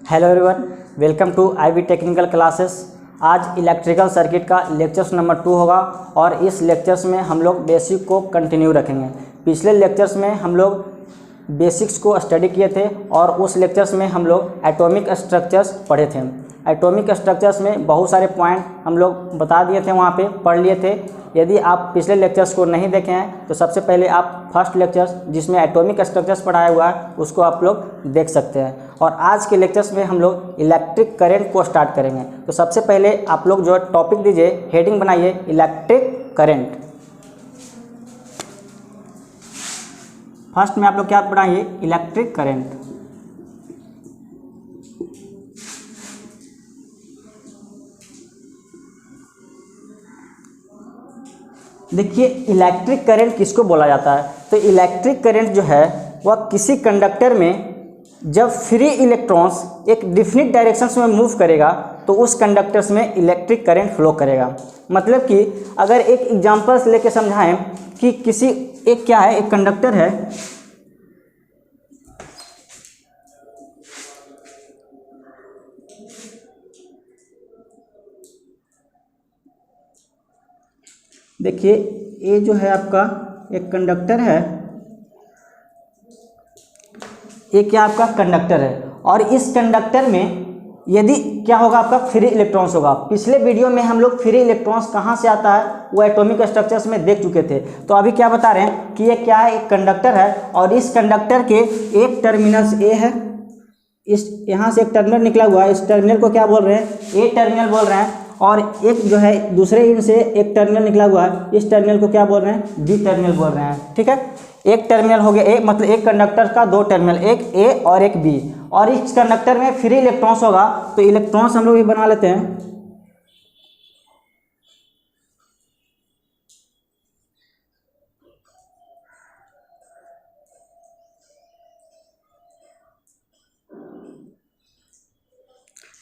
Hello everyone, welcome to IV technical classes. आज electrical circuit का lectures number 2 होगा और इस लेक्चर्स में हम लोग बेसिक को कंटिन्यू रखेंगे। पिछले लेक्चर्स में हम लोग बेसिक्स को स्टडी किए थे और उस लेक्चर्स में हम लोग एटॉमिक स्ट्रक्चर्स पढ़े थे। एटॉमिक स्ट्रक्चर्स में बहुत सारे पॉइंट हम लोग बता दिए थे, वहाँ पे पढ़ लिए थे। यदि आप पिछले लेक्चर्स को नहीं देखे हैं तो सबसे पहले आप फर्स्ट लेक्चर्स जिसमें एटॉमिक स्ट्रक्चर्स पढ़ाया हुआ है उसको आप लोग देख सकते हैं। और आज के लेक्चर्स में हम लोग इलेक्ट्रिक करंट को स्टार्ट करेंगे। तो सबसे पहले आप लोग जो टॉपिक दीजिए, हेडिंग बनाइए इलेक्ट्रिक करंट। फर्स्ट में आप लोग क्या पढ़ाइए, इलेक्ट्रिक करंट। देखिए इलेक्ट्रिक करंट किसको बोला जाता है। तो इलेक्ट्रिक करंट जो है वह किसी कंडक्टर में जब फ्री इलेक्ट्रॉन्स एक डिफिनिट डायरेक्शंस में मूव करेगा तो उस कंडक्टर्स में इलेक्ट्रिक करंट फ्लो करेगा। मतलब कि अगर एक एग्जांपल्स लेके समझाएं कि किसी एक क्या है, एक कंडक्टर है, देखिए ये जो है आपका एक कंडक्टर है, ये क्या आपका कंडक्टर है और इस कंडक्टर में यदि क्या होगा, आपका फ्री इलेक्ट्रॉन्स होगा। पिछले वीडियो में हम लोग फ्री इलेक्ट्रॉन्स कहाँ से आता है वो एटॉमिक स्ट्रक्चर्स में देख चुके थे। तो अभी क्या बता रहे हैं कि ये क्या है, एक कंडक्टर है और इस कंडक्टर के एक टर्मिनल ए है, इस यहाँ से एक टर्मिनल निकला हुआ है, इस टर्मिनल को क्या बोल रहे हैं, ए टर्मिनल बोल रहे हैं। और एक जो है दूसरे एंड से एक टर्मिनल निकला हुआ है, इस टर्मिनल को क्या बोल रहे हैं, बी टर्मिनल बोल रहे हैं। ठीक है, एक टर्मिनल हो गया ए, मतलब एक कंडक्टर का दो टर्मिनल, एक ए और एक बी। और इस कंडक्टर में फ्री इलेक्ट्रॉन्स होगा तो इलेक्ट्रॉन्स हम लोग भी बना लेते हैं।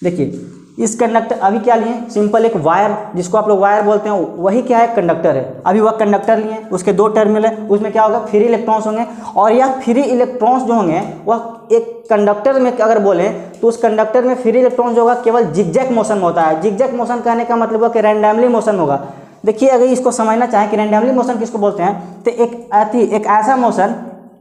देखिए इस कंडक्टर अभी क्या लिए, सिंपल एक वायर, जिसको आप लोग वायर बोलते हैं, वही क्या है, कंडक्टर है। अभी वह कंडक्टर लिए, उसके दो टर्मिनल है, उसमें क्या होगा, फ्री इलेक्ट्रॉन्स होंगे। और यह फ्री इलेक्ट्रॉन्स जो होंगे वह एक कंडक्टर में अगर बोलें तो उस कंडक्टर में फ्री इलेक्ट्रॉन्स जो होगा केवल जिगजैग मोशन होता है। जिगजैग मोशन कहने का मतलब है कि रैंडमली मोशन होगा। देखिए अगर इसको समझना चाहें कि रैंडमली मोशन किसको बोलते हैं, तो एक ऐसा मोशन,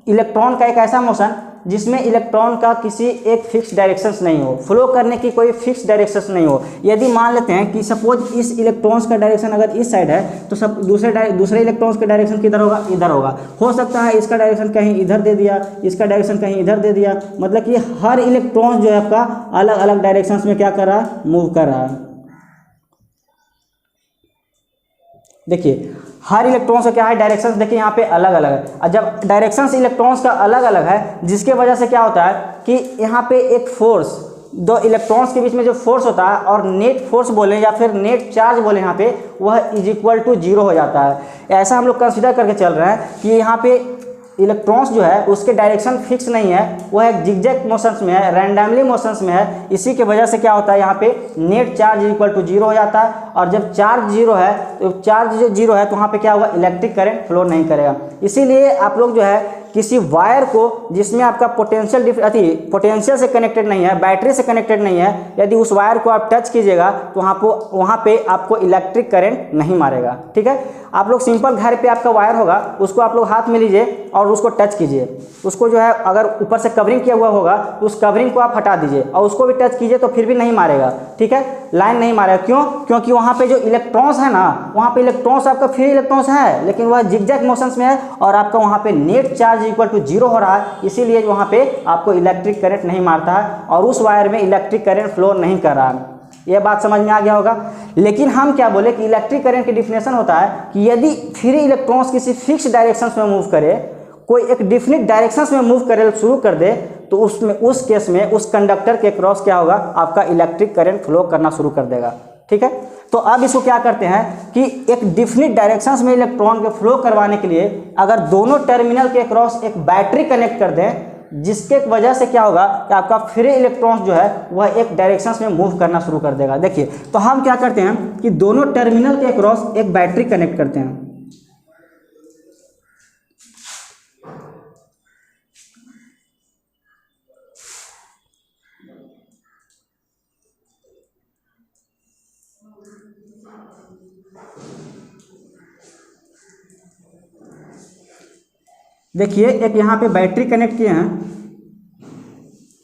इलेक्ट्रॉन का एक ऐसा मोशन जिसमें इलेक्ट्रॉन का किसी एक फिक्स डायरेक्शंस नहीं हो, फ्लो करने की कोई फिक्स डायरेक्शंस नहीं हो। यदि मान लेते हैं कि सपोज इस इलेक्ट्रॉन्स का डायरेक्शन अगर इस साइड है तो सब दूसरे इलेक्ट्रॉन्स का डायरेक्शन किधर होगा, इधर होगा। हो सकता है इसका डायरेक्शन कहीं इधर दे दिया, इसका डायरेक्शन कहीं इधर दे दिया, मतलब कि हर इलेक्ट्रॉन जो है आपका अलग अलग डायरेक्शंस में क्या कर रहा है, मूव कर रहा है। देखिए हर इलेक्ट्रॉन्स का क्या है, डायरेक्शंस देखिए यहाँ पे अलग अलग है। और जब डायरेक्शंस इलेक्ट्रॉन्स का अलग अलग है, जिसके वजह से क्या होता है कि यहाँ पे एक फोर्स, दो इलेक्ट्रॉन्स के बीच में जो फोर्स होता है और नेट फोर्स बोले या फिर नेट चार्ज बोले यहाँ पे, वह इज इक्वल टू 0 हो जाता है। ऐसा हम लोग कंसिडर करके चल रहे हैं कि यहाँ पे इलेक्ट्रॉन्स जो है उसके डायरेक्शन फिक्स नहीं है, वह एक जिगजैग मोशंस में है, रैंडमली मोशंस में है। इसी के वजह से क्या होता है, यहाँ पे नेट चार्ज इक्वल टू 0 हो जाता है। और जब चार्ज 0 है तो चार्ज जो 0 है तो वहाँ पे क्या होगा, इलेक्ट्रिक करंट फ्लो नहीं करेगा। इसीलिए आप लोग जो है किसी वायर को जिसमें आपका पोटेंशियल से कनेक्टेड नहीं है, बैटरी से कनेक्टेड नहीं है, यदि उस वायर को आप टच कीजिएगा तो वहाँ पे आपको इलेक्ट्रिक करंट नहीं मारेगा। ठीक है, आप लोग सिंपल घर पे आपका वायर होगा, उसको आप लोग हाथ में लीजिए और उसको टच कीजिए। उसको जो है अगर ऊपर से कवरिंग किया हुआ होगा तो उस कवरिंग को आप हटा दीजिए और उसको भी टच कीजिए तो फिर भी नहीं मारेगा। ठीक है, लाइन नहीं मारेगा। क्यों? क्योंकि वहाँ पे जो इलेक्ट्रॉन्स है ना, वहाँ पे इलेक्ट्रॉन्स आपका फ्री इलेक्ट्रॉन्स है लेकिन वह जिगजैग मोशंस में है और आपका वहाँ पे नेट चार्ज इक्वल टू 0 हो रहा है। इसीलिए वहाँ पे आपको इलेक्ट्रिक करंट नहीं मारता है और उस वायर में इलेक्ट्रिक करंट फ्लो नहीं कर रहा है। यह बात समझ में आ गया होगा। लेकिन हम क्या बोले कि इलेक्ट्रिक करंट की डिफिनेशन होता है कि यदि फ्री इलेक्ट्रॉन्स किसी फिक्स डायरेक्शंस में मूव करे, कोई एक डिफिनिट डायरेक्शंस में मूव करे शुरू कर दे, तो उसमें उस केस में उस कंडक्टर के क्रॉस क्या होगा, आपका इलेक्ट्रिक करंट फ्लो करना शुरू कर देगा। ठीक है, तो अब इसको क्या करते हैं कि एक डिफिनिट डायरेक्शंस में इलेक्ट्रॉन के फ्लो करवाने के लिए अगर दोनों टर्मिनल के क्रॉस एक बैटरी कनेक्ट कर दें, जिसके वजह से क्या होगा कि आपका फ्री इलेक्ट्रॉन्स जो है वह एक डायरेक्शंस में मूव करना शुरू कर देगा। देखिए तो हम क्या करते हैं कि दोनों टर्मिनल के क्रॉस एक बैटरी कनेक्ट करते हैं। देखिए एक यहाँ पे बैटरी कनेक्ट किए हैं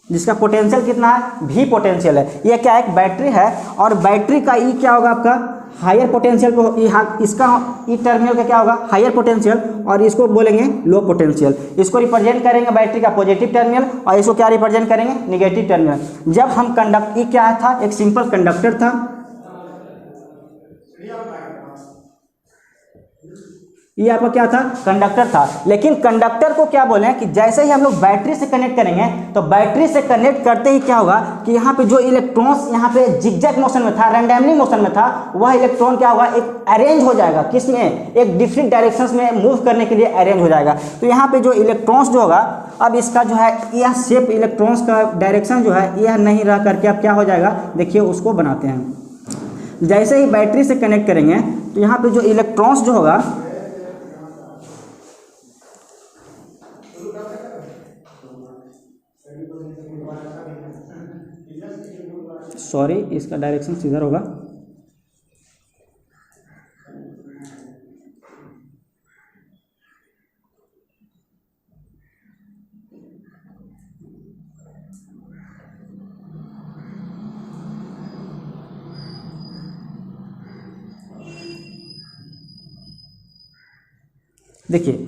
जिसका पोटेंशियल कितना है, V पोटेंशियल है। ये क्या है, एक बैटरी है और बैटरी का E क्या होगा आपका, हायर पोटेंशियल पे, यहाँ इसका ई टर्मिनल का क्या होगा, हायर पोटेंशियल, और इसको बोलेंगे लो पोटेंशियल। इसको रिप्रेजेंट करेंगे बैटरी का पॉजिटिव टर्मिनल और इसको क्या रिप्रेजेंट करेंगे, निगेटिव टर्मिनल। जब हम ई क्या था, एक सिंपल कंडक्टर था, ये आपका क्या था, कंडक्टर था। लेकिन कंडक्टर को क्या बोले कि जैसे ही हम लोग बैटरी से कनेक्ट करेंगे तो बैटरी से कनेक्ट करते ही क्या होगा कि यहाँ पे जो इलेक्ट्रॉन्स यहाँ पे जिगजैग मोशन में था, रैंडमली मोशन में था, वह इलेक्ट्रॉन क्या होगा, एक अरेंज हो जाएगा, किसमें, एक डिफरेंट डायरेक्शंस में मूव करने के लिए अरेंज हो जाएगा। तो यहाँ पे जो इलेक्ट्रॉन्स जो होगा, अब इसका जो है यह शेप, इलेक्ट्रॉन्स का डायरेक्शन जो है यह नहीं रह करके अब क्या हो जाएगा, देखिए उसको बनाते हैं। जैसे ही बैटरी से कनेक्ट करेंगे तो यहाँ पे जो इलेक्ट्रॉन्स जो होगा, सॉरी इसका डायरेक्शन इधर होगा, देखिए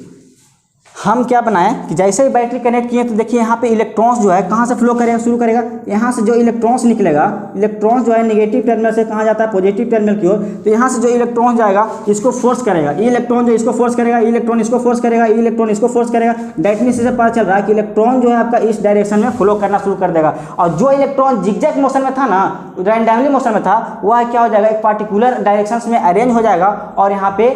हम क्या बनाएं कि जैसे ही बैटरी कनेक्ट किए तो देखिए यहाँ पे इलेक्ट्रॉन्स जो है कहाँ से फ्लो करेगा, शुरू करेगा, यहाँ से जो इलेक्ट्रॉन्स निकलेगा, इलेक्ट्रॉन्स जो है नेगेटिव टर्मिनल से कहाँ जाता है, पॉजिटिव टर्मिनल की ओर। तो यहाँ से जो इलेक्ट्रॉन जाएगा इसको फोर्स करेगा, ये इलेक्ट्रॉन जो इसको फोर्स करेगा, इलेक्ट्रॉन इसको फोर्स करेगा, इलेक्ट्रॉन इसको फोर्स करेगा। दैट मीन्स इससे पता चल रहा है कि इलेक्ट्रॉन जो है आपका इस डायरेक्शन में फ्लो करना शुरू कर देगा। और जो इलेक्ट्रॉन जिगजैग मोशन में था ना, रैंडमली मोशन में था, वह क्या हो जाएगा, एक पार्टिकुलर डायरेक्शंस में अरेंज हो जाएगा और यहाँ पे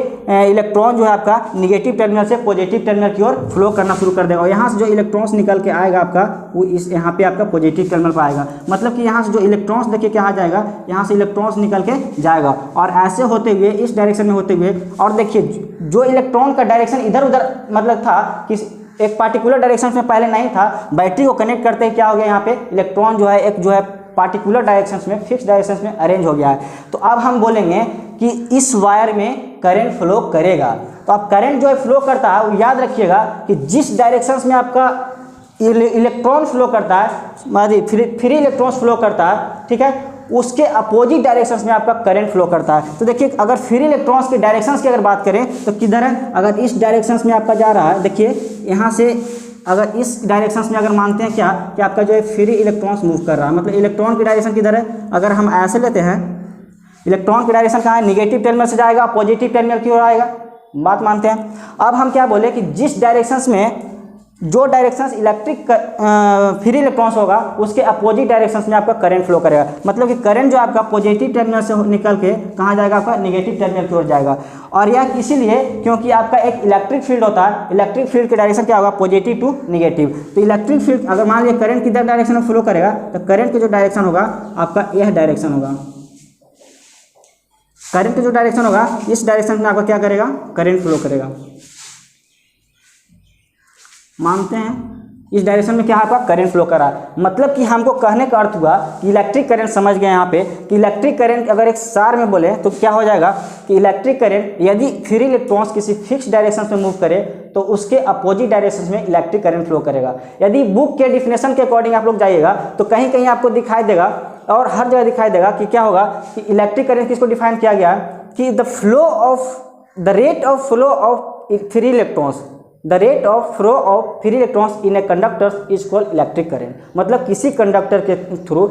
इलेक्ट्रॉन जो है आपका निगेटिव टर्मिनल से पॉजिटिव टर्मिनल की ओर फ्लो करना शुरू कर देगा। और यहाँ से जो इलेक्ट्रॉन्स निकल के आएगा आपका, वो इस यहाँ पे आपका पॉजिटिव टर्मिनल पर आएगा। मतलब कि यहाँ से जो इलेक्ट्रॉन्स देखिए क्या आ जाएगा, यहाँ से इलेक्ट्रॉन्स निकल के जाएगा और ऐसे होते हुए इस डायरेक्शन में होते हुए। और देखिए जो इलेक्ट्रॉन का डायरेक्शन इधर उधर मतलब था कि एक पार्टिकुलर डायरेक्शन में पहले नहीं था, बैटरी को कनेक्ट करते ही क्या हो गया, यहाँ पे इलेक्ट्रॉन जो है एक जो है पार्टिकुलर डायरेक्शंस में, फिक्स डायरेक्शंस में अरेंज हो गया है। तो अब हम बोलेंगे कि इस वायर में करंट फ्लो करेगा। तो अब करंट जो है फ्लो करता है, वो याद रखिएगा कि जिस डायरेक्शंस में आपका इलेक्ट्रॉन फ्लो करता है, फ्री इलेक्ट्रॉन्स फ्लो करता है, ठीक है, उसके अपोजिट डायरेक्शंस में आपका करंट फ्लो करता है। तो देखिए अगर फ्री इलेक्ट्रॉन्स के डायरेक्शंस की अगर बात करें तो किधर है, अगर इस डायरेक्शंस में आपका जा रहा है, देखिए यहाँ से अगर इस डायरेक्शंस में अगर मानते हैं क्या कि आपका जो है फ्री इलेक्ट्रॉन्स मूव कर रहा है, मतलब इलेक्ट्रॉन की डायरेक्शन किधर है, अगर हम ऐसे लेते हैं, इलेक्ट्रॉन की डायरेक्शन कहाँ है, निगेटिव टर्मिनल से जाएगा, पॉजिटिव टर्मिनल की ओर आएगा, बात मानते हैं। अब हम क्या बोले कि जिस डायरेक्शंस में जो डायरेक्शंस इलेक्ट्रिक फ्री इलेक्ट्रॉन्स होगा, उसके अपोजिट डायरेक्शंस में आपका करंट फ्लो करेगा। मतलब कि करंट जो आपका पॉजिटिव टर्मिनल से निकल के कहाँ जाएगा, आपका निगेटिव टर्मिनल की ओर जाएगा। और यह इसीलिए क्योंकि आपका एक इलेक्ट्रिक फील्ड होता है, इलेक्ट्रिक फील्ड की डायरेक्शन क्या होगा, पॉजिटिव टू निगेटिव। तो इलेक्ट्रिक फील्ड अगर मान लीजिए करंट किधर डायरेक्शन में फ्लो करेगा, तो करंट का जो डायरेक्शन होगा आपका यह डायरेक्शन होगा, करंट का जो डायरेक्शन होगा इस डायरेक्शन में आपका क्या करेगा, करंट फ्लो करेगा। मानते हैं इस डायरेक्शन में क्या आपका करंट फ्लो करा। मतलब कि हमको कहने का अर्थ हुआ कि इलेक्ट्रिक करंट, समझ गए यहाँ पे कि इलेक्ट्रिक करंट अगर एक सार में बोले तो क्या हो जाएगा कि इलेक्ट्रिक करंट यदि फ्री इलेक्ट्रॉन्स किसी फिक्स डायरेक्शन में मूव करे तो उसके अपोजिट डायरेक्शन में इलेक्ट्रिक करंट फ्लो करेगा। यदि बुक के डिफिनेशन के अकॉर्डिंग आप लोग जाइएगा तो कहीं कहीं आपको दिखाई देगा और हर जगह दिखाई देगा कि क्या होगा कि इलेक्ट्रिक करंट किसको डिफाइन किया गया कि the rate of flow of free electrons, the rate of flow of free electrons in a conductor is called electric current. मतलब किसी कंडक्टर के थ्रू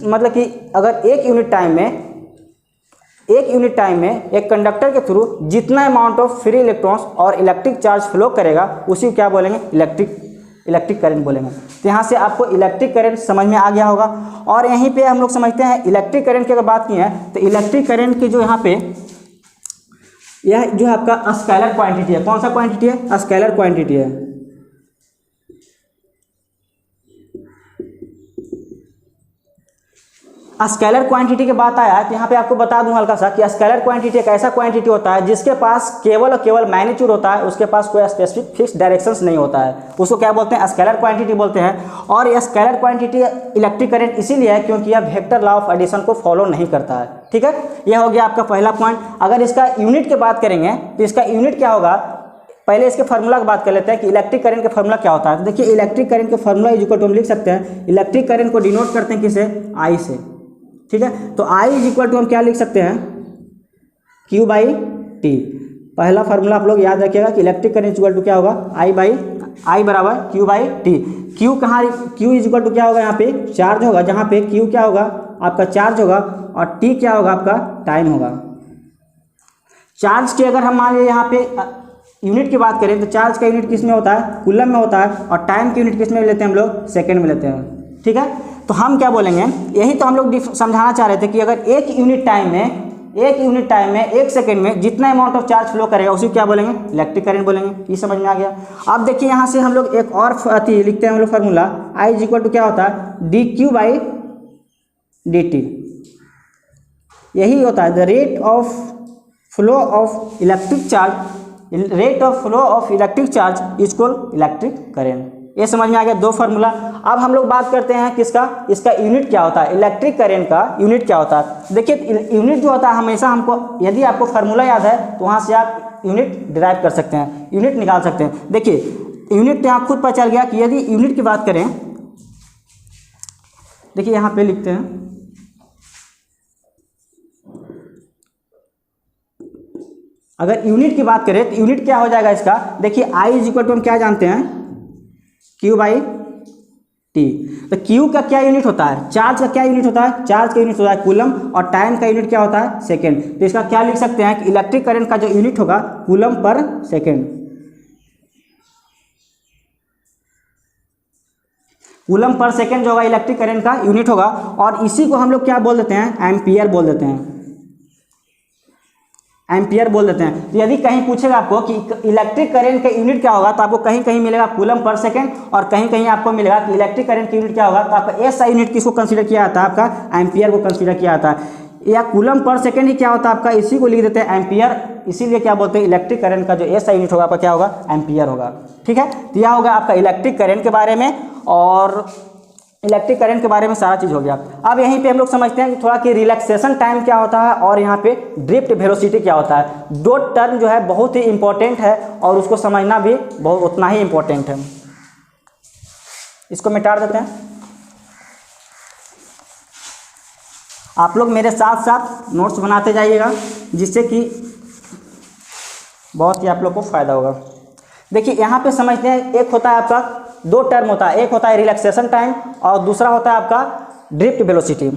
मतलब कि अगर एक यूनिट टाइम में एक कंडक्टर के थ्रू जितना अमाउंट ऑफ फ्री इलेक्ट्रॉन्स और इलेक्ट्रिक चार्ज फ्लो करेगा उसी को क्या बोलेंगे, इलेक्ट्रिक करंट बोलेंगे। तो यहाँ से आपको इलेक्ट्रिक करंट समझ में आ गया होगा। और यहीं पे हम लोग समझते हैं इलेक्ट्रिक करंट की अगर बात की है तो इलेक्ट्रिक करंट की जो यहाँ पे यह जो है आपका स्केलर क्वांटिटी है। कौन सा क्वांटिटी है, स्केलर क्वांटिटी है। स्केलर क्वांटिटी की बात आया है तो यहाँ पे आपको बता दूं हल्का सा कि स्केलर क्वांटिटी एक ऐसा क्वांटिटी होता है जिसके पास केवल और केवल मैग्नीट्यूड होता है, उसके पास कोई स्पेसिफिक फिक्स डायरेक्शंस नहीं होता है, उसको क्या बोलते हैं, स्केलर क्वांटिटी बोलते हैं। और यह स्केलर क्वांटिटी इलेक्ट्रिक करंट इसीलिए है क्योंकि यह वेक्टर लॉ ऑफ एडिशन को फॉलो नहीं करता है। ठीक है, यह हो गया आपका पहला पॉइंट। अगर इसका यूनिट की बात करेंगे तो इसका यूनिट क्या होगा, पहले इसके फार्मूला की बात कर लेते हैं कि इलेक्ट्रिक करंट का फार्मूला क्या होता है। तो देखिए इलेक्ट्रिक करंट का फार्मूला इज इक्वल टू हम लिख सकते हैं, इलेक्ट्रिक करंट को डिनोट करते हैं किसे, आई से, ठीक है। तो आई इज इक्वल टू हम क्या लिख सकते हैं, क्यू बाई टी। पहला फार्मूला आप लोग याद रखिएगा कि इलेक्ट्रिक करंट इक्वल टू क्या होगा, आई बराबर क्यू बाई टी। क्यू कहाँ, क्यू इज इक्वल टू क्या होगा, यहाँ पे चार्ज होगा, जहाँ पे क्यू क्या होगा आपका चार्ज होगा और टी क्या होगा आपका टाइम होगा। चार्ज की अगर हम मान लीजिए यहाँ पे यूनिट की बात करें तो चार्ज का यूनिट किस में होता है, कूलम में होता है, और टाइम की यूनिट किस में लेते हैं हम लोग, सेकंड में लेते हैं, ठीक है। तो हम क्या बोलेंगे, यही तो हम लोग समझाना चाह रहे थे कि अगर एक यूनिट टाइम में 1 सेकंड में जितना अमाउंट ऑफ चार्ज फ्लो करेगा उसी क्या बोलेंगे, इलेक्ट्रिक करंट बोलेंगे। ये समझ में आ गया। अब देखिए यहाँ से हम लोग एक और लिखते हैं हम लोग formula, I is equal to क्या होता है, D Q by D T. यही होता है the rate of flow of electric charge, rate of flow of electric charge is called electric current. ये समझ में आ गया 2 फार्मूला। अब हम लोग बात करते हैं किसका, इसका यूनिट क्या होता है, इलेक्ट्रिक करंट का यूनिट क्या होता है। देखिए यूनिट जो होता है हमेशा हमको, यदि आपको फार्मूला याद है तो वहाँ से आप यूनिट डिराइव कर सकते हैं, यूनिट निकाल सकते हैं। देखिए यूनिट यहाँ खुद पता चल गया कि यदि यूनिट की बात करें, देखिए यहाँ पे लिखते हैं, अगर यूनिट की बात करें तो यूनिट क्या हो जाएगा इसका, देखिए आई इज इक्वल टू हम क्या जानते हैं, क्यू बाई टी। तो क्यू का क्या यूनिट होता है, चार्ज का क्या यूनिट होता है, चार्ज का यूनिट होता है कूलम, और टाइम का यूनिट क्या होता है, सेकंड। तो इसका क्या लिख सकते हैं कि इलेक्ट्रिक करंट का जो यूनिट होगा coulomb per second, coulomb per second जो होगा इलेक्ट्रिक करंट का यूनिट होगा। और इसी को हम लोग क्या बोल देते हैं, एम्पियर बोल देते हैं, एम्पियर बोल देते हैं। तो यदि कहीं पूछेगा आपको कि इलेक्ट्रिक करंट का यूनिट क्या होगा, तो आपको कहीं कहीं मिलेगा कूलम पर सेकंड, और कहीं कहीं आपको मिलेगा कि इलेक्ट्रिक करंट की यूनिट क्या होगा, तो आपका ऐसा यूनिट किसको कंसीडर किया जाता है, आपका एम्पियर को कंसीडर किया जाता है। या कूलम पर सेकंड ही क्या होता है आपका, इसी को लिख देते हैं एम्पियर। इसीलिए क्या बोलते हैं, इलेक्ट्रिक करंट का जो ऐसा यूनिट होगा आपका क्या होगा, एम्पियर होगा, ठीक है। तो यह होगा आपका इलेक्ट्रिक करंट के बारे में, और इलेक्ट्रिक करंट के बारे में सारा चीज़ हो गया। अब यहीं पे हम लोग समझते हैं कि थोड़ा कि रिलैक्सेशन टाइम क्या होता है और यहाँ पे ड्रिफ्ट वेलोसिटी क्या होता है। 2 टर्म जो है बहुत ही इंपॉर्टेंट है और उसको समझना भी बहुत उतना ही इंपॉर्टेंट है। इसको मिटा देते हैं। आप लोग मेरे साथ साथ नोट्स बनाते जाइएगा, जिससे कि बहुत ही आप लोग को फायदा होगा। देखिए यहाँ पे समझते हैं, एक होता है आपका 2 टर्म होता है, एक होता है रिलैक्सेशन टाइम और दूसरा होता है आपका ड्रिफ्ट वेलोसिटी।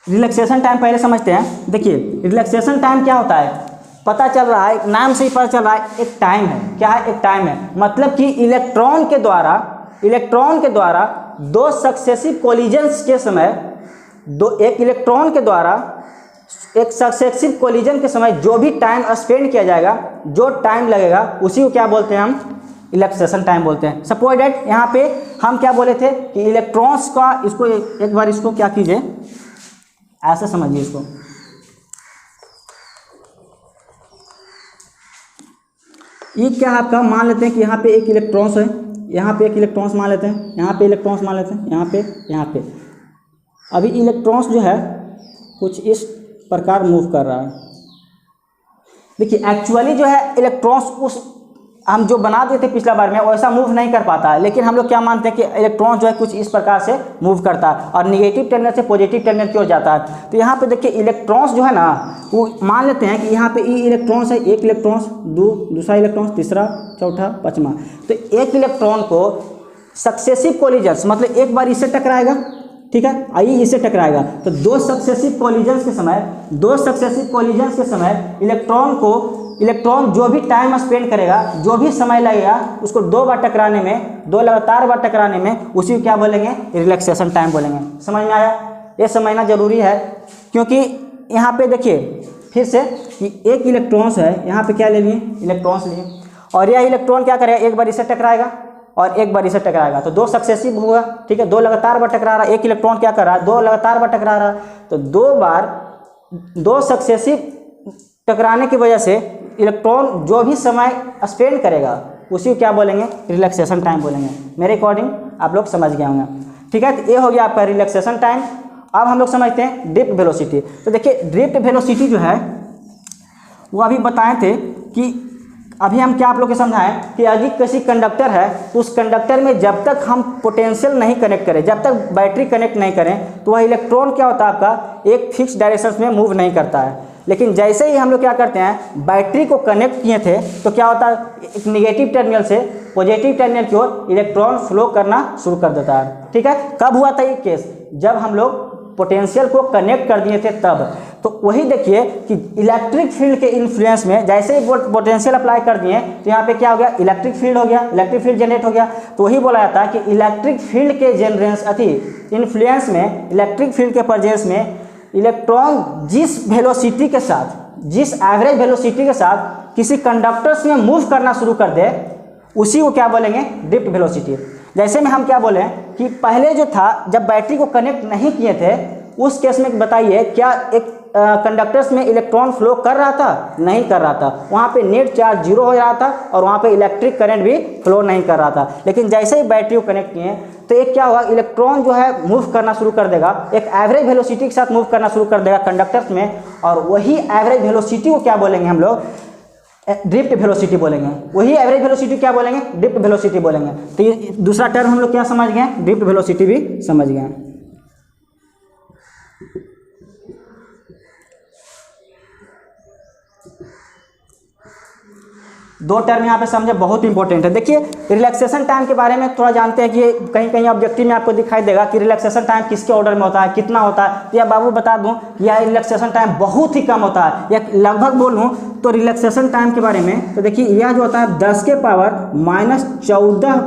रिलैक्सेशन टाइम पहले समझते हैं। देखिए रिलैक्सेशन टाइम क्या होता है, पता चल रहा है, नाम से ही पता चल रहा है, एक टाइम है। क्या है, एक टाइम है। मतलब कि इलेक्ट्रॉन के द्वारा 2 सक्सेसिव कोलिजन्स के समय, एक इलेक्ट्रॉन के द्वारा एक सक्सेसिव कोलिजन के समय जो भी टाइम स्पेंड किया जाएगा, जो टाइम लगेगा, उसी को क्या बोलते हैं हम, रिलैक्सेशन टाइम बोलते हैं। सपोज दैट यहाँ पे हम क्या बोले थे कि इलेक्ट्रॉन्स का, इसको एक बार इसको क्या कीजिए, ऐसे समझिए इसको। ये क्या है आपका, मान लेते हैं कि यहाँ पे एक इलेक्ट्रॉन्स है, यहाँ पे एक इलेक्ट्रॉन्स मान लेते हैं, यहाँ पे इलेक्ट्रॉन्स मान लेते हैं, यहाँ पे। अभी इलेक्ट्रॉन्स जो है कुछ इस प्रकार मूव कर रहा है। देखिए एक्चुअली जो है इलेक्ट्रॉन्स उस हम जो बना देते पिछला बार में वैसा मूव नहीं कर पाता है, लेकिन हम लोग क्या मानते हैं कि इलेक्ट्रॉन जो है कुछ इस प्रकार से मूव करता है और निगेटिव टर्मिनल से पॉजिटिव टर्मिनल की ओर जाता है। तो यहाँ पे देखिए इलेक्ट्रॉन्स जो है ना, वो मान लेते हैं कि यहाँ पे ई इलेक्ट्रॉन्स है, एक इलेक्ट्रॉन्स, दूसरा इलेक्ट्रॉन्स, तीसरा, चौथा, पाँचवा। तो एक इलेक्ट्रॉन को सक्सेसिव कोलिजन्स, मतलब एक बार इससे टकराएगा, ठीक है, आई इससे टकराएगा, तो 2 सक्सेसिव कोलिजन्स के समय इलेक्ट्रॉन जो भी टाइम स्पेंड करेगा, जो भी समय लगेगा उसको 2 बार टकराने में, 2 लगातार बार टकराने में, उसी को क्या बोलेंगे, रिलैक्सेशन टाइम बोलेंगे। समझ में आया? ये समझना जरूरी है, क्योंकि यहाँ पे देखिए फिर से कि एक इलेक्ट्रॉन्स है, यहाँ पे क्या ले लिए, इलेक्ट्रॉन्स लिए, और यह इलेक्ट्रॉन क्या करेगा, एक बार इससे टकराएगा और एक बार इसे टकराएगा, तो 2 सक्सेसिव होगा, ठीक है, 2 लगातार बार टकरा रहा है। एक इलेक्ट्रॉन क्या कर रहा है, 2 लगातार बार टकरा रहा है, तो 2 सक्सेसिव टकराने की वजह से इलेक्ट्रॉन जो भी समय स्पेंड करेगा उसी को क्या बोलेंगे, रिलैक्सेशन टाइम बोलेंगे। मेरे अकॉर्डिंग आप लोग समझ गए होंगे। ठीक है, तो ये हो गया आपका रिलैक्सेशन टाइम। अब हम लोग समझते हैं ड्रिफ्ट वेलोसिटी। तो देखिए ड्रिफ्ट वेलोसिटी जो है वो अभी बताए थे कि अभी हम क्या आप लोग को समझाएं कि यदि किसी कंडक्टर है तो उस कंडक्टर में जब तक हम पोटेंशियल नहीं कनेक्ट करें, जब तक बैटरी कनेक्ट नहीं करें, तो वह इलेक्ट्रॉन क्या होता है आपका एक फिक्स डायरेक्शन में मूव नहीं करता है। लेकिन जैसे ही हम लोग क्या करते हैं बैटरी को कनेक्ट किए थे तो क्या होता है एक निगेटिव टर्मिनल से पॉजिटिव टर्मिनल की ओर इलेक्ट्रॉन फ्लो करना शुरू कर देता है। ठीक है, कब हुआ था ये केस? जब हम लोग पोटेंशियल को कनेक्ट कर दिए थे तब। तो वही देखिए कि इलेक्ट्रिक फील्ड के इन्फ्लुएंस में जैसे ही पोटेंशियल अप्लाई कर दिए तो यहाँ पे क्या हो गया, इलेक्ट्रिक फील्ड हो गया, इलेक्ट्रिक फील्ड जनरेट हो गया। तो वही बोला जाता है कि इलेक्ट्रिक फील्ड के इन्फ्लुएंस में, इलेक्ट्रिक फील्ड के प्रेजेंस में इलेक्ट्रॉन जिस वेलोसिटी के साथ, जिस एवरेज वेलोसिटी के साथ किसी कंडक्टर्स में मूव करना शुरू कर दे उसी को क्या बोलेंगे, ड्रिफ्ट वेलोसिटी। जैसे में हम क्या बोले कि पहले जो था जब बैटरी को कनेक्ट नहीं किए थे उस केस में बताइए क्या एक कंडक्टर्स में इलेक्ट्रॉन फ्लो कर रहा था? नहीं कर रहा था, वहाँ पे नेट चार्ज जीरो हो रहा था और वहाँ पे इलेक्ट्रिक करंट भी फ्लो नहीं कर रहा था। लेकिन जैसे ही बैटरी को कनेक्ट किए तो एक क्या होगा, इलेक्ट्रॉन जो है मूव करना शुरू कर देगा, एक एवरेज वेलोसिटी के साथ मूव करना शुरू कर देगा कंडक्टर्स में, और वही एवरेज वेलोसिटी को क्या बोलेंगे हम लोग, ड्रिफ्ट वेलोसिटी बोलेंगे। वही एवरेज वेलोसिटी क्या बोलेंगे, ड्रिफ्ट वेलोसिटी बोलेंगे। तो ये दूसरा टर्म हम लोग क्या समझ गए, ड्रिफ्ट वेलोसिटी भी समझ गए। दो टर्म यहाँ पे समझे बहुत इंपॉर्टेंट है। देखिए रिलैक्सेशन टाइम के बारे में थोड़ा जानते हैं कि कहीं कहीं ऑब्जेक्टिव में आपको दिखाई देगा कि रिलैक्सेशन टाइम किसके ऑर्डर में होता है, कितना होता है। या बाबू बता दूं यह रिलैक्सेशन टाइम बहुत ही कम होता है, या लगभग बोलूं तो रिलैक्सेशन टाइम के बारे में तो देखिए यह जो होता है 10 के पावर -14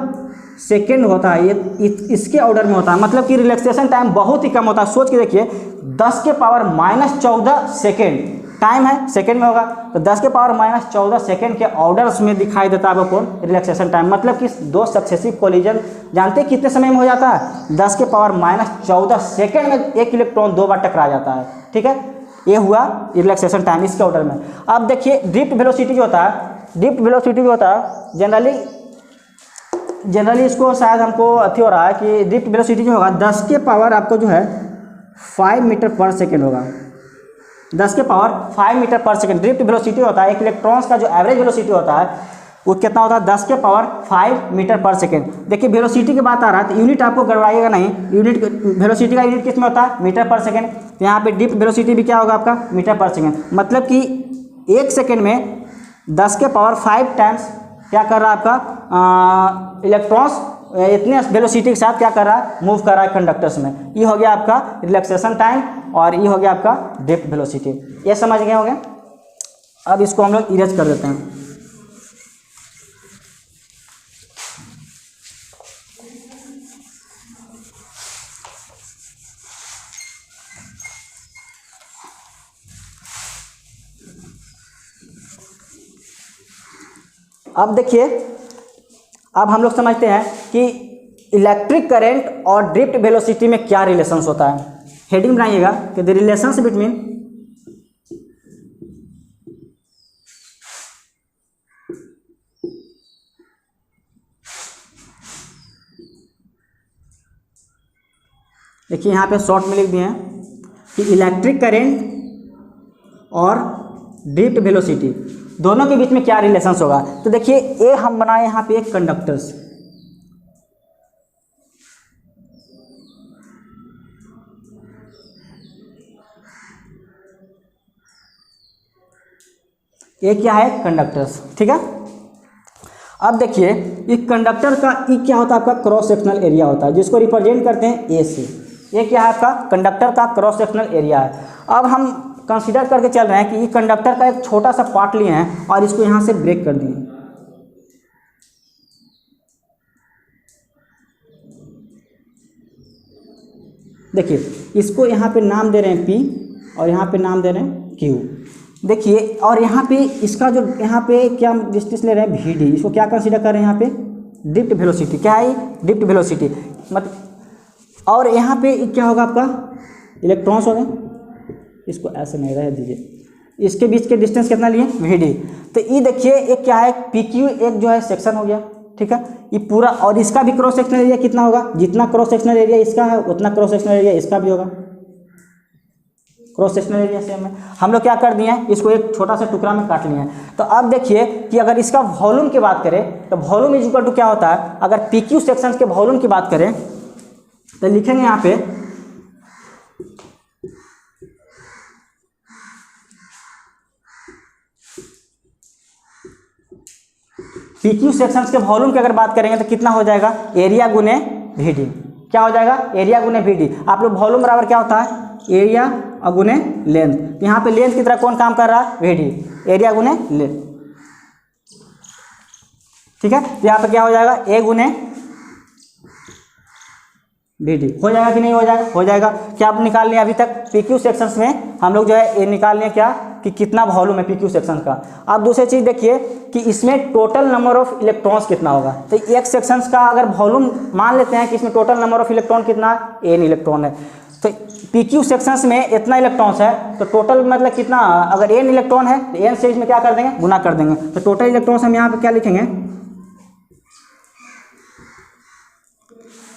सेकेंड होता है, ये इसके ऑर्डर में होता है। मतलब कि रिलैक्सेशन टाइम बहुत ही कम होता है। सोच के देखिए 10 के पावर -14 सेकेंड टाइम है, सेकंड में होगा, तो 10 के पावर -14 सेकंड के ऑर्डर्स में दिखाई देता है आपको रिलैक्सेशन टाइम। मतलब कि दो सक्सेसिव कोलिजन जानते हैं कितने समय में हो जाता है, 10 के पावर -14 सेकंड में एक इलेक्ट्रॉन दो बार टकरा जाता है। ठीक है, ये हुआ रिलैक्सेशन टाइम इसके ऑर्डर में। अब देखिए ड्रिफ्ट वेलोसिटी जो होता है, ड्रिफ्ट वेलोसिटी जो होता है जनरली इसको शायद हमको अथी हो रहा है कि ड्रिफ्ट वेलोसिटी जो होगा 10 के पावर आपको जो है 5 मीटर पर सेकेंड होगा। 10 के पावर 5 मीटर पर सेकेंड ड्रिफ्ट वेलोसिटी होता है। एक इलेक्ट्रॉन्स का जो एवरेज वेलोसिटी होता है वो कितना होता है, 10 के पावर 5 मीटर पर सेकेंड। देखिए वेलोसिटी की बात आ रहा है तो यूनिट आपको गड़बड़ाइएगा नहीं, यूनिट वेलोसिटी का यूनिट किस में होता है, मीटर पर सेकेंड। तो यहाँ पे ड्रिफ्ट वेलोसिटी भी क्या होगा आपका, मीटर पर सेकेंड। मतलब कि एक सेकेंड में 10 के पावर 5 टाइम्स क्या कर रहा है आपका इलेक्ट्रॉन्स इतने वेलोसिटी के साथ क्या कर रहा है, मूव कर रहा है कंडक्टर्स में। ये हो गया आपका रिलैक्सेशन टाइम और ये हो गया आपका ड्रिफ्ट वेलोसिटी। ये समझ गए होंगे। अब इसको हम लोग इरेज कर देते हैं। अब देखिए अब हम लोग समझते हैं कि इलेक्ट्रिक करंट और ड्रिफ्ट वेलोसिटी में क्या रिलेशंस होता है। हेडिंग बनाइएगा कि द रिलेशंस बिटवीन देखिए यहाँ पे शॉर्ट में लिख दिए हैं कि इलेक्ट्रिक करंट और ड्रिफ्ट वेलोसिटी दोनों के बीच में क्या रिलेशंस होगा। तो देखिए ये हम बनाए यहाँ पे एक कंडक्टर्स, ये क्या है, कंडक्टर्स। ठीक है, अब देखिए एक कंडक्टर का ये क्या होता है, आपका क्रॉस सेक्शनल एरिया होता है जिसको रिप्रेजेंट करते हैं ए से। ये क्या है आपका कंडक्टर का क्रॉस सेक्शनल एरिया है। अब हम कंसीडर करके चल रहे हैं कि ये कंडक्टर का एक छोटा सा पार्ट लिए हैं और इसको यहाँ से ब्रेक कर दिए। देखिए इसको यहाँ पे नाम दे रहे हैं P और यहाँ पे नाम दे रहे हैं Q। देखिए और यहाँ पे इसका जो यहाँ पे क्या डिस्टेंस ले रहे हैं VD, इसको क्या कंसीडर कर रहे हैं यहाँ पे ड्रिफ्ट वेलोसिटी। क्या है ड्रिफ्ट वेलोसिटी मतलब। और यहाँ पे क्या होगा आपका इलेक्ट्रॉन्स हो गए, इसको ऐसे नहीं रह दीजिए, इसके बीच के डिस्टेंस कितना लिए VD। तो ये देखिए एक क्या है PQ, एक जो है सेक्शन हो गया, ठीक है। ये पूरा, और इसका भी क्रॉस सेक्शनल एरिया कितना होगा, जितना क्रॉस सेक्शनल एरिया इसका है उतना क्रॉस सेक्शनल एरिया इसका भी होगा। क्रॉस सेक्शनल एरिया सेम है। हम लोग क्या कर दिए हैं, इसको एक छोटा सा टुकड़ा में काट लिए हैं। तो अब देखिए कि अगर इसका वॉल्यूम की बात करें तो वॉल्यूम इज इक्वल टू क्या होता है, अगर पी क्यू सेक्शंस के वॉल्यूम की बात करें तो लिखेंगे यहाँ पे पी क्यू सेक्शंस के वॉल्यूम की अगर बात करेंगे तो कितना हो जाएगा, एरिया गुने वी डी। क्या हो जाएगा, एरिया गुने वी डी। आप लोग वॉल्यूम बराबर क्या होता है, एरिया गुने लेंथ। यहाँ पे लेंथ की तरह कौन काम कर रहा है, वी डी, एरिया गुने लेंथ, ठीक है। तो यहाँ पे क्या हो जाएगा, ए गुने वी डी। हो जाएगा कि नहीं हो जाएगा, हो जाएगा। क्या आप निकाल लिया अभी तक पी क्यू सेक्शंस में हम लोग जो है ये निकाल लिया क्या कि कितना वॉल्यूम है पी क्यू सेक्शन का। अब दूसरी चीज़ देखिए कि इसमें टोटल नंबर ऑफ इलेक्ट्रॉन्स कितना होगा। तो एक सेक्शंस का अगर वॉल्यूम मान लेते हैं कि इसमें टोटल नंबर ऑफ इलेक्ट्रॉन कितना, एन इलेक्ट्रॉन है, तो पी क्यू सेक्शंस में इतना इलेक्ट्रॉन्स है तो टोटल मतलब कितना, अगर एन इलेक्ट्रॉन है तो एन से इसमें क्या कर देंगे, गुना कर देंगे। तो टोटल इलेक्ट्रॉन्स हम यहाँ पे क्या लिखेंगे,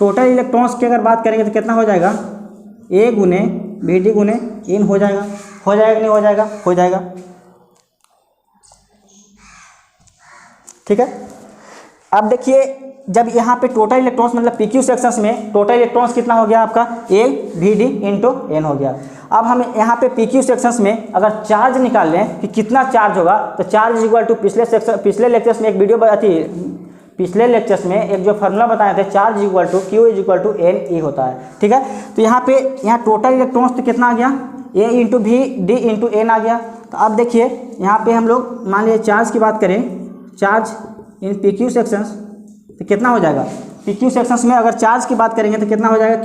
टोटल इलेक्ट्रॉन्स की अगर बात करेंगे तो कितना हो जाएगा, ए गुने वी डी गुने एन हो जाएगा। हो जाएगा कि नहीं हो जाएगा, हो जाएगा, ठीक है। अब देखिए जब यहाँ पे टोटल इलेक्ट्रॉन्स मतलब पी क्यू सेक्शंस में टोटल इलेक्ट्रॉन्स कितना हो गया आपका, A V D into N हो गया। अब हम यहाँ पे पी क्यू सेक्शंस में अगर चार्ज निकाल लें कि कितना चार्ज होगा, तो चार्ज इक्वल टू पिछले लेक्चर्स में एक वीडियो थी, पिछले लेक्चर्स में एक जो फार्मूला बताए थे, charge equal to Q is equal to N E होता है, ठीक है। तो यहाँ पे यहाँ टोटल इलेक्ट्रॉन्स तो कितना आ गया, A into V D into N आ गया। तो अब देखिए यहाँ पे हम लोग मान लीजिए चार्ज की बात करें, charge in P Q sections तो कितना हो जाएगा, पी क्यू सेक्शंस में अगर चार्ज की बात करेंगे तो कितना हो जाएगा,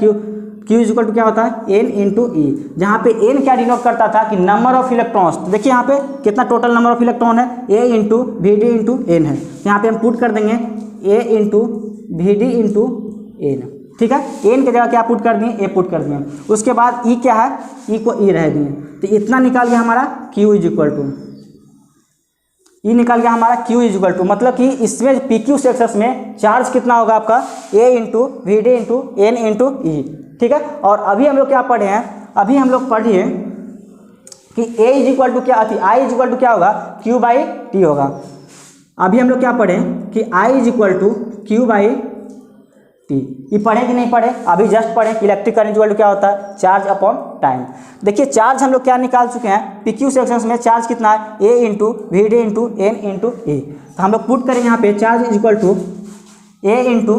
क्यू इज इक्वल टू क्या होता है, एन इंटू ई, जहाँ पे एन क्या डिनोट करता था कि नंबर ऑफ इलेक्ट्रॉन्स। तो देखिए यहाँ पे कितना टोटल नंबर ऑफ इलेक्ट्रॉन है, A into V D into N है। यहाँ पे हम पुट कर देंगे A into V D into N, ठीक है। एन की जगह क्या पुट कर दिए, ए पुट कर दिए। उसके बाद ई क्या है, ई को ई रह दिए, तो इतना निकाल गया हमारा क्यू इज इक्वल टू, ई निकाल गया हमारा क्यू इज इक्वल टू, मतलब कि इसमें पी क्यू सेक्शंस में चार्ज कितना होगा आपका, A into V D into N into E, ठीक है। और अभी हम लोग क्या पढ़े हैं, अभी हम लोग पढ़िए कि ए इज इक्वल टू क्या थी, आई इज इक्वल टू क्या होगा, क्यू बाई टी होगा। अभी हम लोग क्या पढ़े कि I is equal to Q by T. ये पढ़े कि नहीं पढ़े, अभी जस्ट पढ़े कि इलेक्ट्रिक करंट इक्वल टू क्या होता है, चार्ज अपॉन टाइम। देखिए चार्ज हम लोग क्या निकाल चुके हैं, पी क्यू सेक्शंस में चार्ज कितना है, A into V D into N into E. तो हम लोग पुट करेंगे यहाँ पे charge is equal to A into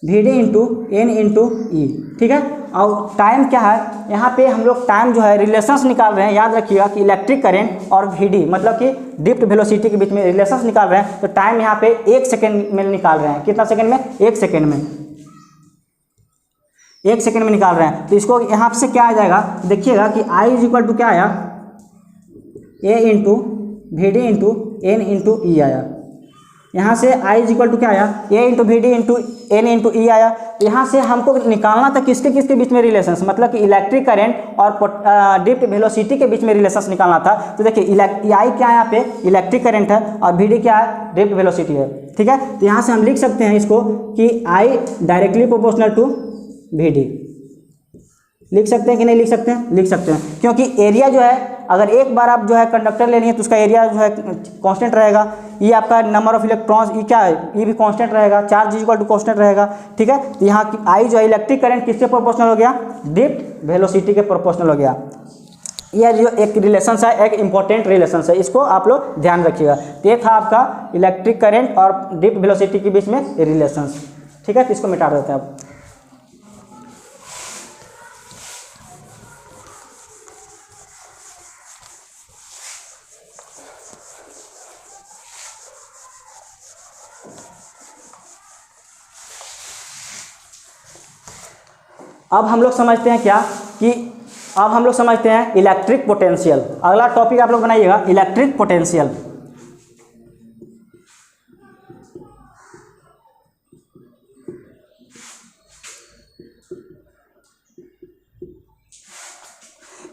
V D into N into E, ठीक है। और टाइम क्या है, यहाँ पे हम लोग टाइम जो है रिलेशंस निकाल रहे हैं। याद रखिएगा कि इलेक्ट्रिक करंट और वी डी मतलब कि ड्रिफ्ट वेलोसिटी के बीच में रिलेशंस निकाल रहे हैं। तो टाइम यहाँ पे 1 सेकेंड में निकाल रहे हैं, कितना सेकेंड में, 1 सेकेंड में, 1 सेकेंड में निकाल रहे हैं। तो इसको यहाँ से क्या आ जाएगा, देखिएगा कि आई इज इक्वल टू क्या आया, A into V D into N into E आया। यहाँ से आई इज इक्वल टू क्या आया, A into V D into N into E आया। यहाँ से हमको निकालना था किसके किसके बीच में रिलेशंस, मतलब कि इलेक्ट्रिक करंट और ड्रिफ्ट वेलोसिटी के बीच में रिलेशंस निकालना था। तो देखिए आई क्या है, यहाँ पे इलेक्ट्रिक करंट है और वी डी क्या है, ड्रिफ्ट वेलोसिटी है, ठीक है। तो यहाँ से हम लिख सकते हैं इसको कि I directly proportional to V D. लिख सकते हैं कि नहीं लिख सकते हैं, लिख सकते हैं, क्योंकि एरिया जो है अगर एक बार आप जो है कंडक्टर ले लिए तो उसका एरिया जो है कांस्टेंट रहेगा। ये आपका नंबर ऑफ इलेक्ट्रॉन्स ये क्या है, ये भी कांस्टेंट रहेगा, charge is equal to constant रहेगा, ठीक है। तो यहाँ आई जो है इलेक्ट्रिक करंट किसके प्रोपोर्शनल हो गया, ड्रिफ्ट वेलोसिटी के प्रोपोर्शनल हो गया। यह जो एक रिलेशंस है, एक इंपॉर्टेंट रिलेशंस है, इसको आप लोग ध्यान रखिएगा। तो ये था आपका इलेक्ट्रिक करंट और ड्रिफ्ट वेलोसिटी के बीच में रिलेशंस, ठीक है। तो इसको मिटा देते हैं अब। अब हम लोग समझते हैं क्या कि अब हम लोग समझते हैं इलेक्ट्रिक पोटेंशियल। अगला टॉपिक आप लोग बनाइएगा इलेक्ट्रिक पोटेंशियल।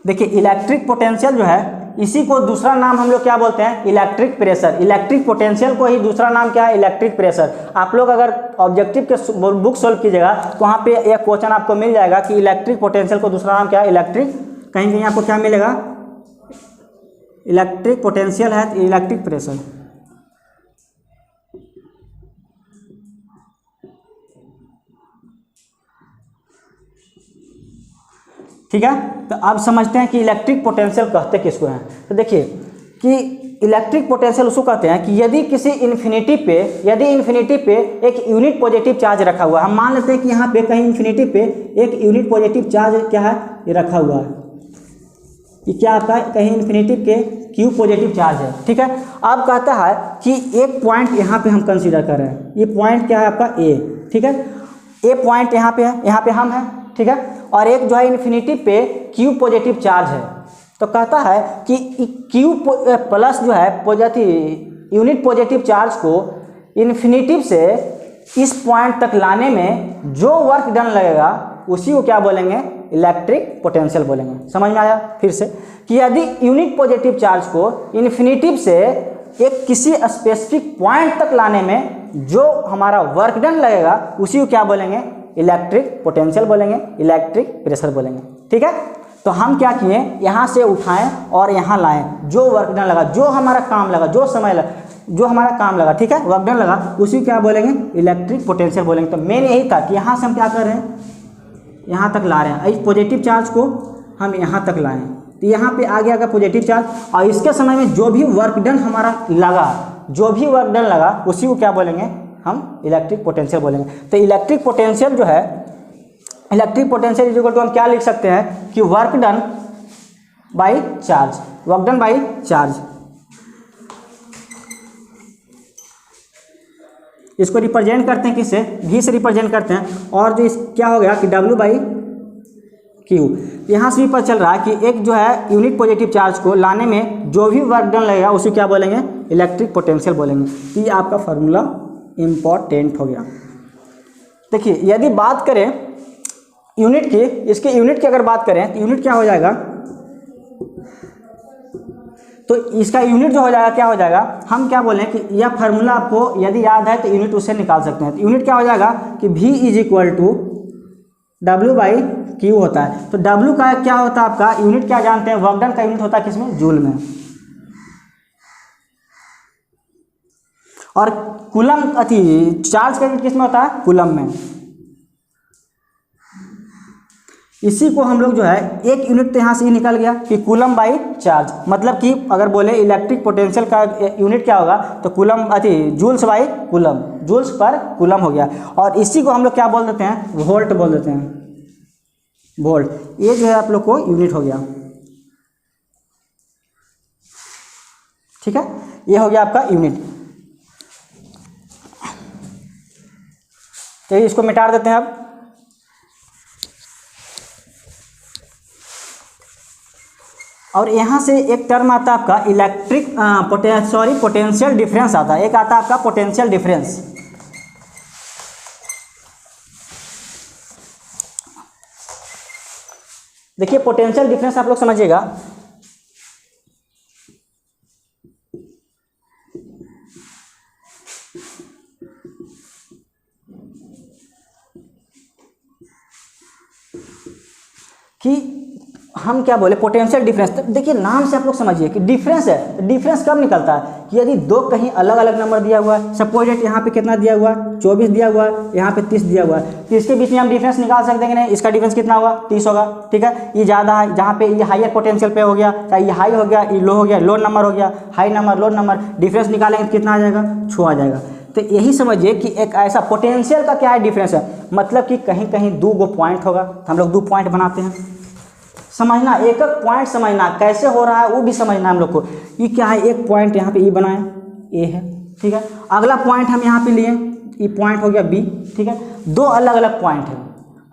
देखिए इलेक्ट्रिक पोटेंशियल जो है इसी को दूसरा नाम हम लोग क्या बोलते हैं, इलेक्ट्रिक प्रेशर। इलेक्ट्रिक पोटेंशियल को ही दूसरा नाम क्या है, इलेक्ट्रिक प्रेशर। आप लोग अगर ऑब्जेक्टिव के बुक सोल्व कीजिएगा तो वहाँ पे एक क्वेश्चन आपको मिल जाएगा कि इलेक्ट्रिक पोटेंशियल को दूसरा नाम क्या है, इलेक्ट्रिक, कहीं कहीं आपको क्या मिलेगा, इलेक्ट्रिक पोटेंशियल है तो इलेक्ट्रिक प्रेशर। ठीक है, तो अब समझते हैं कि इलेक्ट्रिक पोटेंशियल कहते किसको हैं। तो देखिए कि इलेक्ट्रिक पोटेंशियल उसको कहते हैं कि यदि किसी इन्फिनिटी पे एक यूनिट पॉजिटिव चार्ज रखा हुआ है, हम मान लेते हैं कि यहाँ पे कहीं इन्फिनिटी पे एक यूनिट पॉजिटिव चार्ज क्या है, ये रखा हुआ है, ये क्या आपका कहीं इन्फिनिटी के क्यू पॉजिटिव चार्ज है। ठीक है, अब कहता है कि एक पॉइंट यहाँ पे हम कंसीडर कर रहे हैं, ये पॉइंट क्या है आपका ए। ठीक है, ए पॉइंट यहाँ पे है, यहाँ पे हम हैं। ठीक है, और एक जो है इन्फिनिटी पे क्यू पॉजिटिव चार्ज है, तो कहता है कि क्यू प्लस जो है पॉजिटिव यूनिट पॉजिटिव चार्ज को इन्फिनिटी से इस पॉइंट तक लाने में जो वर्क डन लगेगा उसी को क्या बोलेंगे, इलेक्ट्रिक पोटेंशियल बोलेंगे। समझ में आया फिर से कि यदि यूनिट पॉजिटिव चार्ज को इन्फिनिटी से एक किसी स्पेसिफिक पॉइंट तक लाने में जो हमारा वर्क डन लगेगा उसी को क्या बोलेंगे, इलेक्ट्रिक पोटेंशियल बोलेंगे, इलेक्ट्रिक प्रेशर बोलेंगे। ठीक है, तो हम क्या किए, यहाँ से उठाएं और यहाँ लाएं, जो वर्क डन लगा, जो हमारा काम लगा, जो समय लगा, जो हमारा काम लगा, ठीक है, वर्क डन लगा, उसी को क्या बोलेंगे, इलेक्ट्रिक पोटेंशियल बोलेंगे। तो मेन यही था कि यहाँ से हम क्या कर रहे हैं, यहाँ तक ला रहे हैं, इस पॉजिटिव चार्ज को हम यहाँ तक लाएं, तो यहाँ पे आ गया पॉजिटिव चार्ज, और इसके समय में जो भी वर्क डन हमारा लगा, जो भी वर्क डन लगा उसी को क्या बोलेंगे, हम इलेक्ट्रिक पोटेंशियल बोलेंगे। तो इलेक्ट्रिक पोटेंशियल जो है, electric potential is equal to हम क्या लिख सकते हैं कि work done by charge, work done by charge. इसको रिप्रेजेंट करते हैं किससे, भी से रिप्रेजेंट करते हैं, और जो इस क्या हो गया कि W बाई क्यू। यहाँ से भी पता चल रहा है कि एक जो है यूनिट पॉजिटिव चार्ज को लाने में जो भी वर्क डन लगेगा उसे क्या बोलेंगे, इलेक्ट्रिक पोटेंशियल बोलेंगे। तो ये आपका फार्मूला इम्पॉर्टेंट हो गया। देखिए यदि बात करें यूनिट की, इसके यूनिट की अगर बात करें तो यूनिट क्या हो जाएगा, तो इसका यूनिट जो हो जाएगा क्या हो जाएगा, हम क्या बोलें कि यह फार्मूला आपको यदि याद है तो यूनिट उससे निकाल सकते हैं। तो यूनिट क्या हो जाएगा कि V is equal to W by Q होता है। तो W का क्या होता है आपका यूनिट, क्या जानते हैं, वर्क डन का यूनिट होता है किसमें, जूल में, और कूलम चार्ज का यूनिट किसमें होता है, कूलम में। इसी को हम लोग जो है एक यूनिट तो यहाँ से ही निकल गया कि कूलम बाई चार्ज, मतलब कि अगर बोले इलेक्ट्रिक पोटेंशियल का यूनिट क्या होगा तो coulomb joules by coulomb, joules पर कूलम हो गया। और इसी को हम लोग क्या बोल देते हैं, वोल्ट बोल देते हैं, वोल्ट। ये जो है आप लोग को यूनिट हो गया। ठीक है, ये हो गया आपका यूनिट। तो इसको मिटा देते हैं अब। और यहाँ से एक टर्म आता है आपका इलेक्ट्रिक पोटेंशियल डिफरेंस आता है, एक आता है आपका पोटेंशियल डिफरेंस। देखिए पोटेंशियल डिफरेंस आप लोग समझिएगा, कि हम क्या बोले पोटेंशियल डिफरेंस। तो देखिए नाम से आप लोग समझिए कि डिफरेंस है। डिफरेंस कब निकलता है कि यदि दो कहीं अलग अलग नंबर दिया हुआ है, सपोज डेट यहाँ पे कितना दिया हुआ है, 24 दिया हुआ है, यहाँ पे 30 दिया हुआ है, तो इसके बीच में हम डिफरेंस निकाल सकते हैं कि नहीं, इसका डिफरेंस कितना होगा, 30 होगा। ठीक है, ये ज़्यादा है, जहाँ पे ये हायर पोटेंशियल पे हो गया, चाहे ये हाई हो गया, ये लो हो गया, लो नंबर हो गया, हाई नंबर, लो नंबर, डिफरेंस निकालेंगे तो कितना आ जाएगा, 6 आ जाएगा। तो यही समझिए कि एक ऐसा पोटेंशियल का क्या है डिफरेंस है, मतलब कि कहीं कहीं 2 पॉइंट होगा, तो हम लोग 2 पॉइंट बनाते हैं। समझना, एक एक पॉइंट समझना, कैसे हो रहा है वो भी समझना हम लोग को। ये क्या है, एक पॉइंट यहाँ पे ई बनाए, ए है, ठीक है, अगला पॉइंट हम यहाँ पे लिए, ये पॉइंट हो गया बी। ठीक है, 2 अलग अलग पॉइंट है।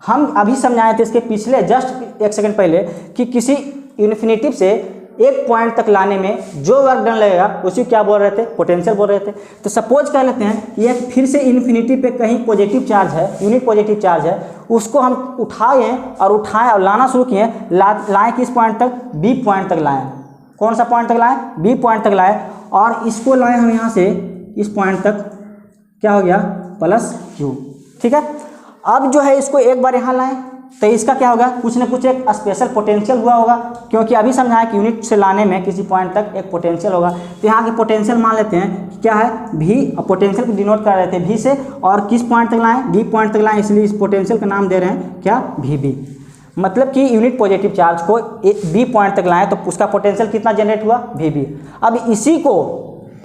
हम अभी समझाए थे इसके पिछले जस्ट 1 सेकंड पहले कि किसी इन्फिनिटिव से एक पॉइंट तक लाने में जो वर्क डन लगेगा उसी क्या बोल रहे थे, पोटेंशियल बोल रहे थे। तो सपोज कह लेते हैं ये फिर से इन्फिनिटी पे कहीं पॉजिटिव चार्ज है, यूनिट पॉजिटिव चार्ज है, उसको हम उठाएं और लाना शुरू किए, लाएँ किस पॉइंट तक, बी पॉइंट तक लाएँ। कौन सा पॉइंट तक लाएँ, बी पॉइंट तक लाएँ, और इसको लाएँ हम यहाँ से इस पॉइंट तक, क्या हो गया, प्लस क्यू। ठीक है, अब जो है इसको एक बार यहाँ लाएँ तो इसका क्या होगा, कुछ ना कुछ एक स्पेशल पोटेंशियल हुआ होगा, क्योंकि अभी समझाया कि यूनिट से लाने में किसी पॉइंट तक एक पोटेंशियल होगा। तो यहाँ के पोटेंशियल मान लेते हैं कि क्या है, भी, पोटेंशियल को डिनोट कर रहे थे भी से, और किस पॉइंट तक लाएँ, बी पॉइंट तक लाएँ, इसलिए इस पोटेंशियल का नाम दे रहे हैं क्या, भी बी। मतलब कि यूनिट पॉजिटिव चार्ज को बी पॉइंट तक लाएँ तो उसका पोटेंशियल कितना जनरेट हुआ, भी बी। अब इसी को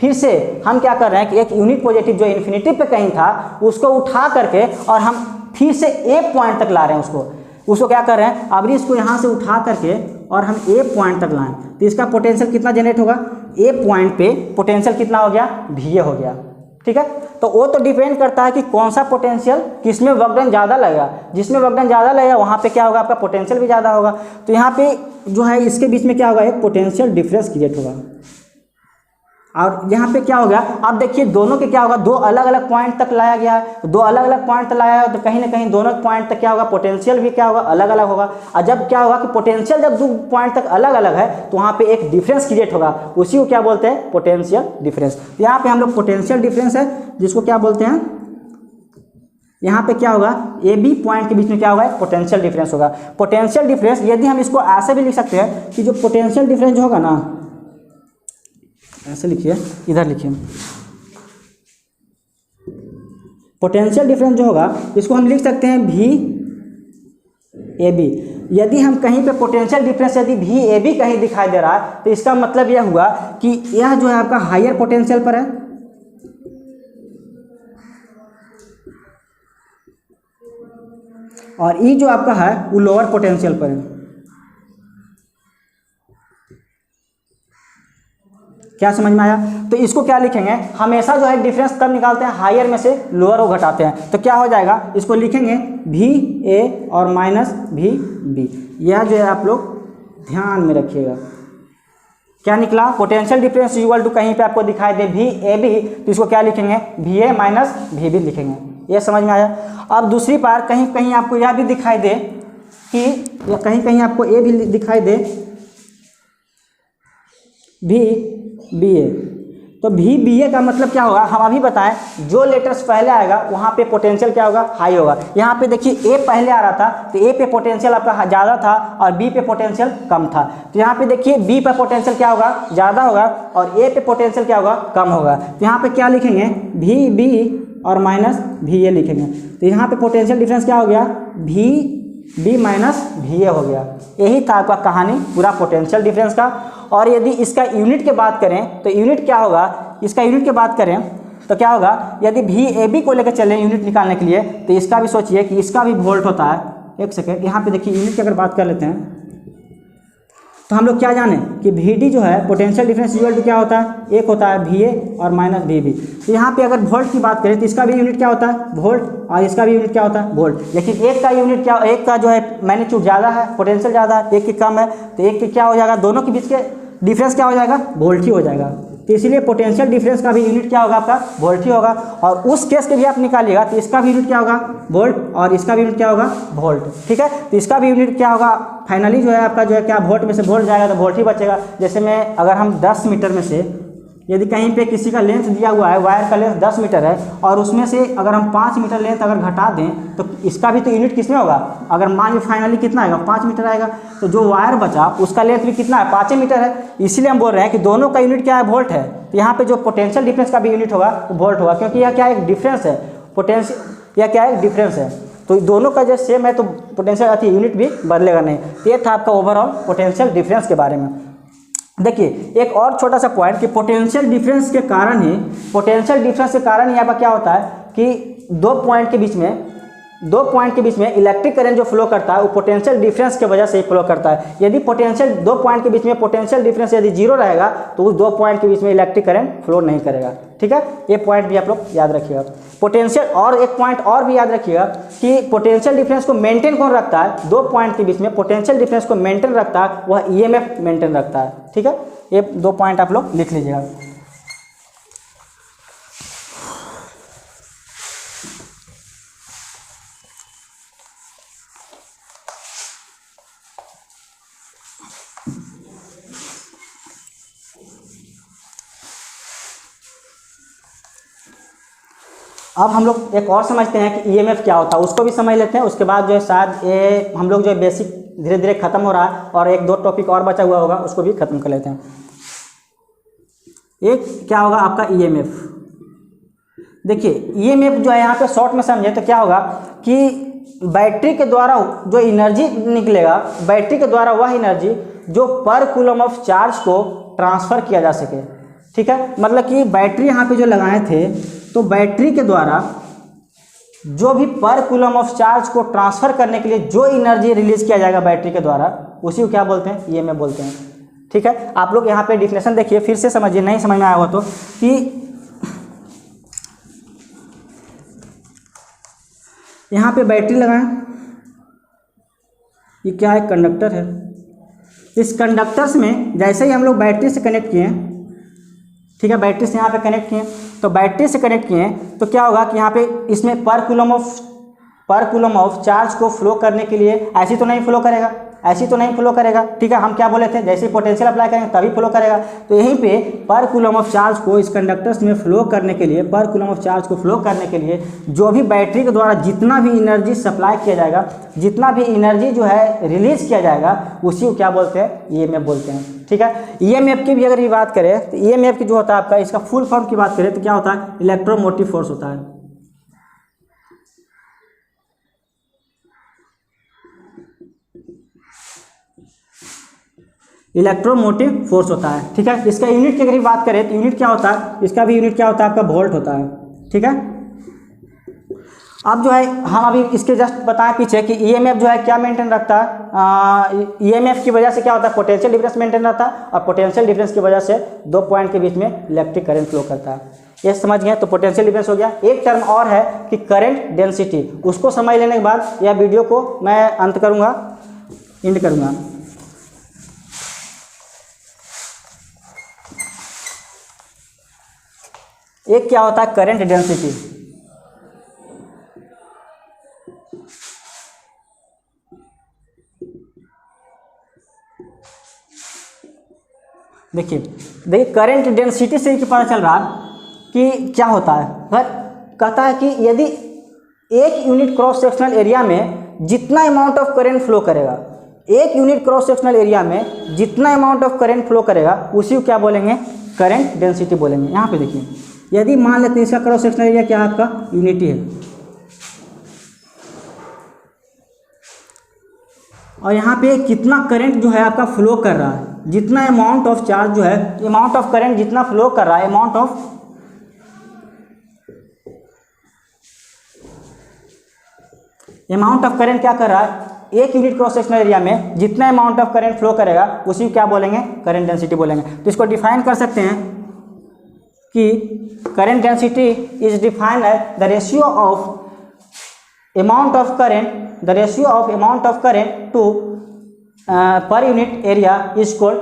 फिर से हम क्या कर रहे हैं कि एक यूनिट पॉजिटिव जो इन्फिनिटी पे कहीं था उसको उठा करके और हम फिर से ए पॉइंट तक ला रहे हैं उसको क्या कर रहे हैं, अब इसको यहाँ से उठा करके और हम ए पॉइंट तक लाएं तो इसका पोटेंशियल कितना जनरेट होगा, ए पॉइंट पे पोटेंशियल कितना हो गया, भी हो गया। ठीक है, तो वो तो डिपेंड करता है कि कौन सा पोटेंशियल किसमें वर्क डन ज़्यादा लगेगा, जिसमें वर्क डन ज़्यादा लगेगा वहाँ पे क्या होगा, आपका पोटेंशियल भी ज़्यादा होगा। तो यहाँ पे जो है इसके बीच में क्या होगा, एक पोटेंशियल डिफरेंस क्रिएट होगा। और यहाँ पे क्या हो गया, अब देखिए दोनों के क्या होगा, दो अलग अलग पॉइंट तक लाया गया है, तो दो अलग अलग पॉइंट तक लाया है तो कहीं ना कहीं दोनों पॉइंट तक क्या होगा, पोटेंशियल भी क्या होगा, अलग अलग होगा। और जब क्या होगा कि पोटेंशियल जब दो पॉइंट तक अलग अलग है तो वहाँ पे एक डिफरेंस क्रिएट होगा, उसी को क्या बोलते हैं, पोटेंशियल डिफरेंस। यहाँ पे हम लोग पोटेंशियल डिफरेंस है जिसको क्या बोलते हैं, यहाँ पे क्या होगा, ए बी पॉइंट के बीच में क्या होगा, पोटेंशियल डिफरेंस होगा। पोटेंशियल डिफरेंस यदि हम इसको ऐसे भी लिख सकते हैं कि जो पोटेंशियल डिफरेंस जो होगा ना, ऐसे लिखिए, इधर लिखिए, पोटेंशियल डिफरेंस जो होगा इसको हम लिख सकते हैं भी ए बी। यदि हम कहीं पे पोटेंशियल डिफरेंस यदि भी ए बी कहीं दिखाई दे रहा है तो इसका मतलब यह हुआ कि यह जो है आपका हायर पोटेंशियल पर है और ई जो आपका है वो लोअर पोटेंशियल पर है। क्या समझ में आया? तो इसको क्या लिखेंगे, हमेशा जो है डिफरेंस कब निकालते हैं, हायर में से लोअर को घटाते हैं। तो क्या हो जाएगा, इसको लिखेंगे भी ए और माइनस भी बी। यह जो है आप लोग ध्यान में रखिएगा। क्या निकला, पोटेंशियल डिफरेंस इक्वल टू कहीं पे आपको दिखाई दे भी ए बी तो इसको क्या लिखेंगे, भी ए माइनस भी बी लिखेंगे। ये समझ में आया? अब दूसरी बार कहीं कहीं आपको यह भी दिखाई दे कि, या कहीं कहीं आपको ए भी दिखाई दे भी बी ए, तो भी बी ए का मतलब क्या होगा, हम अभी बताएं, जो लेटर्स पहले आएगा वहाँ पे पोटेंशियल क्या होगा, हाई होगा। यहाँ पे देखिए ए पहले आ रहा था तो ए पे पोटेंशियल आपका ज़्यादा था और बी पे पोटेंशियल कम था। तो यहाँ पे देखिए बी पे पोटेंशियल क्या होगा, ज़्यादा होगा और ए पे पोटेंशियल क्या होगा, कम होगा। तो यहाँ पे क्या लिखेंगे, भी बी और माइनस भी ए लिखेंगे। तो यहाँ पे पोटेंशियल डिफरेंस क्या हो गया, भी बी माइनस भी ए हो गया। यही था आपका कहानी पूरा पोटेंशियल डिफरेंस का। और यदि इसका यूनिट की बात करें तो यूनिट क्या होगा, इसका यूनिट की बात करें तो क्या होगा, यदि भी ए बी को लेकर चलें यूनिट निकालने के लिए तो इसका भी सोचिए कि इसका भी वोल्ट होता है। एक सेकेंड, यहाँ पे देखिए यूनिट की अगर बात कर लेते हैं तो हम लोग क्या जाने कि भी डी जो है पोटेंशियल डिफरेंस इक्वल टू क्या होता है, एक होता है भी ए और माइनस भी बी। तो यहाँ पे अगर वोल्ट की बात करें तो इसका भी यूनिट क्या होता है, वोल्ट, और इसका भी यूनिट क्या होता है, वोल्ट। लेकिन एक का यूनिट क्या, एक का जो है मैग्नीट्यूड ज़्यादा है, पोटेंशियल ज़्यादा है, एक की कम है, तो एक के क्या हो जाएगा, दोनों के बीच के डिफरेंस क्या हो जाएगा, वोल्ट ही हो जाएगा। तो इसलिए पोटेंशियल डिफरेंस का भी यूनिट क्या होगा, आपका वोल्ट ही होगा। और उस केस के भी आप निकालिएगा तो इसका भी यूनिट क्या होगा, वोल्ट, और इसका भी यूनिट क्या होगा, वोल्ट। ठीक है, तो इसका भी यूनिट क्या होगा, फाइनली जो है आपका जो है क्या, वोल्ट में से वोल्ट जाएगा तो वोल्ट ही बचेगा। जैसे में अगर हम 10 मीटर में से यदि कहीं पे किसी का लेंथ दिया हुआ है, वायर का लेंथ 10 मीटर है और उसमें से अगर हम 5 मीटर लेंथ अगर घटा दें तो इसका भी तो यूनिट किसमें होगा, अगर मान ली फाइनली कितना आएगा, 5 मीटर आएगा, तो जो वायर बचा उसका लेंथ भी कितना है, 5 मीटर है। इसीलिए हम बोल रहे हैं कि दोनों का यूनिट क्या है, वोल्ट है। तो यहाँ पे जो पोटेंशियल डिफरेंस का भी यूनिट होगा वो वोल्ट होगा, क्योंकि यह क्या एक डिफरेंस है, पोटेंशियल, यह क्या है, डिफरेंस है। तो दोनों का जो सेम है तो पोटेंशियल यूनिट भी बदलेगा नहीं। तो ये था आपका ओवरऑल पोटेंशियल डिफरेंस के बारे में। देखिए एक और छोटा सा पॉइंट कि पोटेंशियल डिफरेंस के कारण ही, पोटेंशियल डिफरेंस के कारण यहाँ पर क्या होता है कि दो पॉइंट के बीच में इलेक्ट्रिक करंट जो फ्लो करता है वो पोटेंशियल डिफरेंस की वजह से ही फ्लो करता है। यदि पोटेंशियल, दो पॉइंट के बीच में पोटेंशियल डिफरेंस यदि 0 रहेगा तो उस दो पॉइंट के बीच में इलेक्ट्रिक करंट फ्लो नहीं करेगा। ठीक है, ये पॉइंट भी आप लोग याद रखिएगा। पोटेंशियल, और एक पॉइंट और भी याद रखिएगा कि पोटेंशियल डिफरेंस को मेंटेन कौन रखता है, दो पॉइंट के बीच में पोटेंशियल डिफरेंस को मेंटेन रखता है वह ईएमएफ मेंटेन रखता है। ठीक है, ये दो पॉइंट आप लोग लिख लीजिएगा। अब हम लोग एक और समझते हैं कि ईएमएफ क्या होता है, उसको भी समझ लेते हैं। उसके बाद जो है शायद ये हम लोग जो है बेसिक धीरे धीरे खत्म हो रहा है और एक दो टॉपिक और बचा हुआ होगा, उसको भी खत्म कर लेते हैं। एक क्या होगा आपका ईएमएफ। देखिए ईएमएफ जो है यहाँ पे शॉर्ट में समझे तो क्या होगा कि बैटरी के द्वारा जो एनर्जी निकलेगा, बैटरी के द्वारा वह एनर्जी जो पर कूलम ऑफ चार्ज को ट्रांसफ़र किया जा सके। ठीक है, मतलब कि बैटरी यहाँ पे जो लगाए थे तो बैटरी के द्वारा जो भी पर कूलम ऑफ चार्ज को ट्रांसफ़र करने के लिए जो एनर्जी रिलीज किया जाएगा बैटरी के द्वारा, उसी को क्या बोलते हैं, ईएमएफ बोलते हैं। ठीक है, आप लोग यहाँ पे डिफिनेशन देखिए, फिर से समझिए, नहीं समझ में आया हो तो, कि यहाँ पे बैटरी लगाएं, ये क्या है, कंडक्टर है। इस कंडक्टर्स में जैसे ही हम लोग बैटरी से कनेक्ट किए, ठीक है, बैटरी से यहाँ पे कनेक्ट किए, तो बैटरी से कनेक्ट किए तो क्या होगा कि यहाँ पे इसमें पर कूलम ऑफ चार्ज को फ्लो करने के लिए ऐसी तो नहीं फ्लो करेगा, ऐसी तो नहीं फ्लो करेगा। ठीक है, हम क्या बोले थे, जैसे पोटेंशियल अप्लाई करेंगे तभी फ्लो करेगा। तो यहीं पे पर कूलम ऑफ चार्ज को इस कंडक्टर्स में फ्लो करने के लिए, पर कूलम ऑफ चार्ज को फ्लो करने के लिए जो भी बैटरी के द्वारा जितना भी एनर्जी सप्लाई किया जाएगा, जितना भी एनर्जी जो है रिलीज किया जाएगा, उसी को क्या बोलते हैं, ईएमएफ बोलते हैं। ठीक है, ईएमएफ की भी अगर ये बात करें तो ईएमएफ की जो होता है आपका, इसका फुल फॉर्म की बात करें तो क्या होता है, इलेक्ट्रोमोटिव फोर्स होता है। इलेक्ट्रोमोटिव फोर्स होता है। ठीक है, इसका यूनिट की अगर बात करें तो यूनिट क्या होता है, इसका भी यूनिट क्या होता है आपका, वोल्ट होता है। ठीक है, अब जो है हम अभी इसके जस्ट बताएं पीछे कि ईएमएफ जो है क्या मेंटेन रखता है, ईएमएफ की वजह से क्या होता है, पोटेंशियल डिफरेंस मेंटेन रहता है, और पोटेंशियल डिफरेंस की वजह से दो पॉइंट के बीच में इलेक्ट्रिक करंट फ्लो करता है। ये समझ गए, तो पोटेंशियल डिफरेंस हो गया। एक टर्म और है कि करंट डेंसिटी, उसको समझ लेने के बाद यह वीडियो को मैं अंत करूँगा, एंड करूँगा। एक क्या होता है, करंट डेंसिटी। देखिए करंट डेंसिटी से पता चल रहा कि क्या होता है। कहता है कि यदि एक यूनिट क्रॉस सेक्शनल एरिया में जितना अमाउंट ऑफ करंट फ्लो करेगा, एक यूनिट क्रॉस सेक्शनल एरिया में जितना अमाउंट ऑफ करंट फ्लो करेगा, उसी को क्या बोलेंगे, करंट डेंसिटी बोलेंगे। यहाँ पे देखिए, यदि मान लेते हैं इसका क्रॉस सेक्शनल एरिया क्या है आपका, यूनिटी है, और यहाँ पे कितना करंट जो है आपका फ्लो कर रहा है, जितना अमाउंट ऑफ चार्ज जो है, अमाउंट ऑफ करंट जितना फ्लो कर रहा है, अमाउंट ऑफ करंट क्या कर रहा है, एक यूनिट क्रॉस सेक्शनल एरिया में जितना अमाउंट ऑफ करंट फ्लो करेगा, उसी को क्या बोलेंगे, करंट डेंसिटी बोलेंगे। तो इसको डिफाइन कर सकते हैं कि current density is defined as the ratio of amount of current to per unit area is called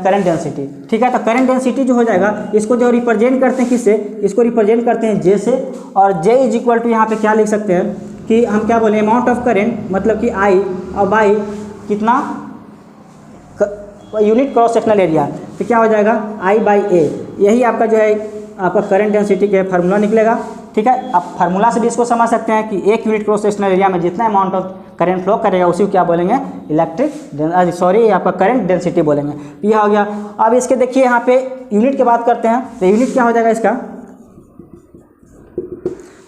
current density. ठीक है, तो करंट डेंसिटी जो हो जाएगा, इसको जो रिप्रेजेंट करते हैं किससे, इसको रिप्रेजेंट करते हैं जे से, और जे इज इक्वल टू यहाँ पे क्या लिख सकते हैं कि हम क्या बोले, अमाउंट ऑफ करंट मतलब कि आई, और बाई कितना, यूनिट क्रॉस सेक्शनल एरिया, तो क्या हो जाएगा, आई बाई ए। यही आपका जो है आपका करंट डेंसिटी का फार्मूला निकलेगा। ठीक है, आप फार्मूला से भी इसको समझ सकते हैं कि एक यूनिट क्रॉस सेक्शनल एरिया में जितना अमाउंट ऑफ करंट फ्लो करेगा, उसी को क्या बोलेंगे, आपका करंट डेंसिटी बोलेंगे। यह हो गया। अब इसके देखिए यहाँ पे यूनिट की बात करते हैं, तो यूनिट क्या हो जाएगा इसका,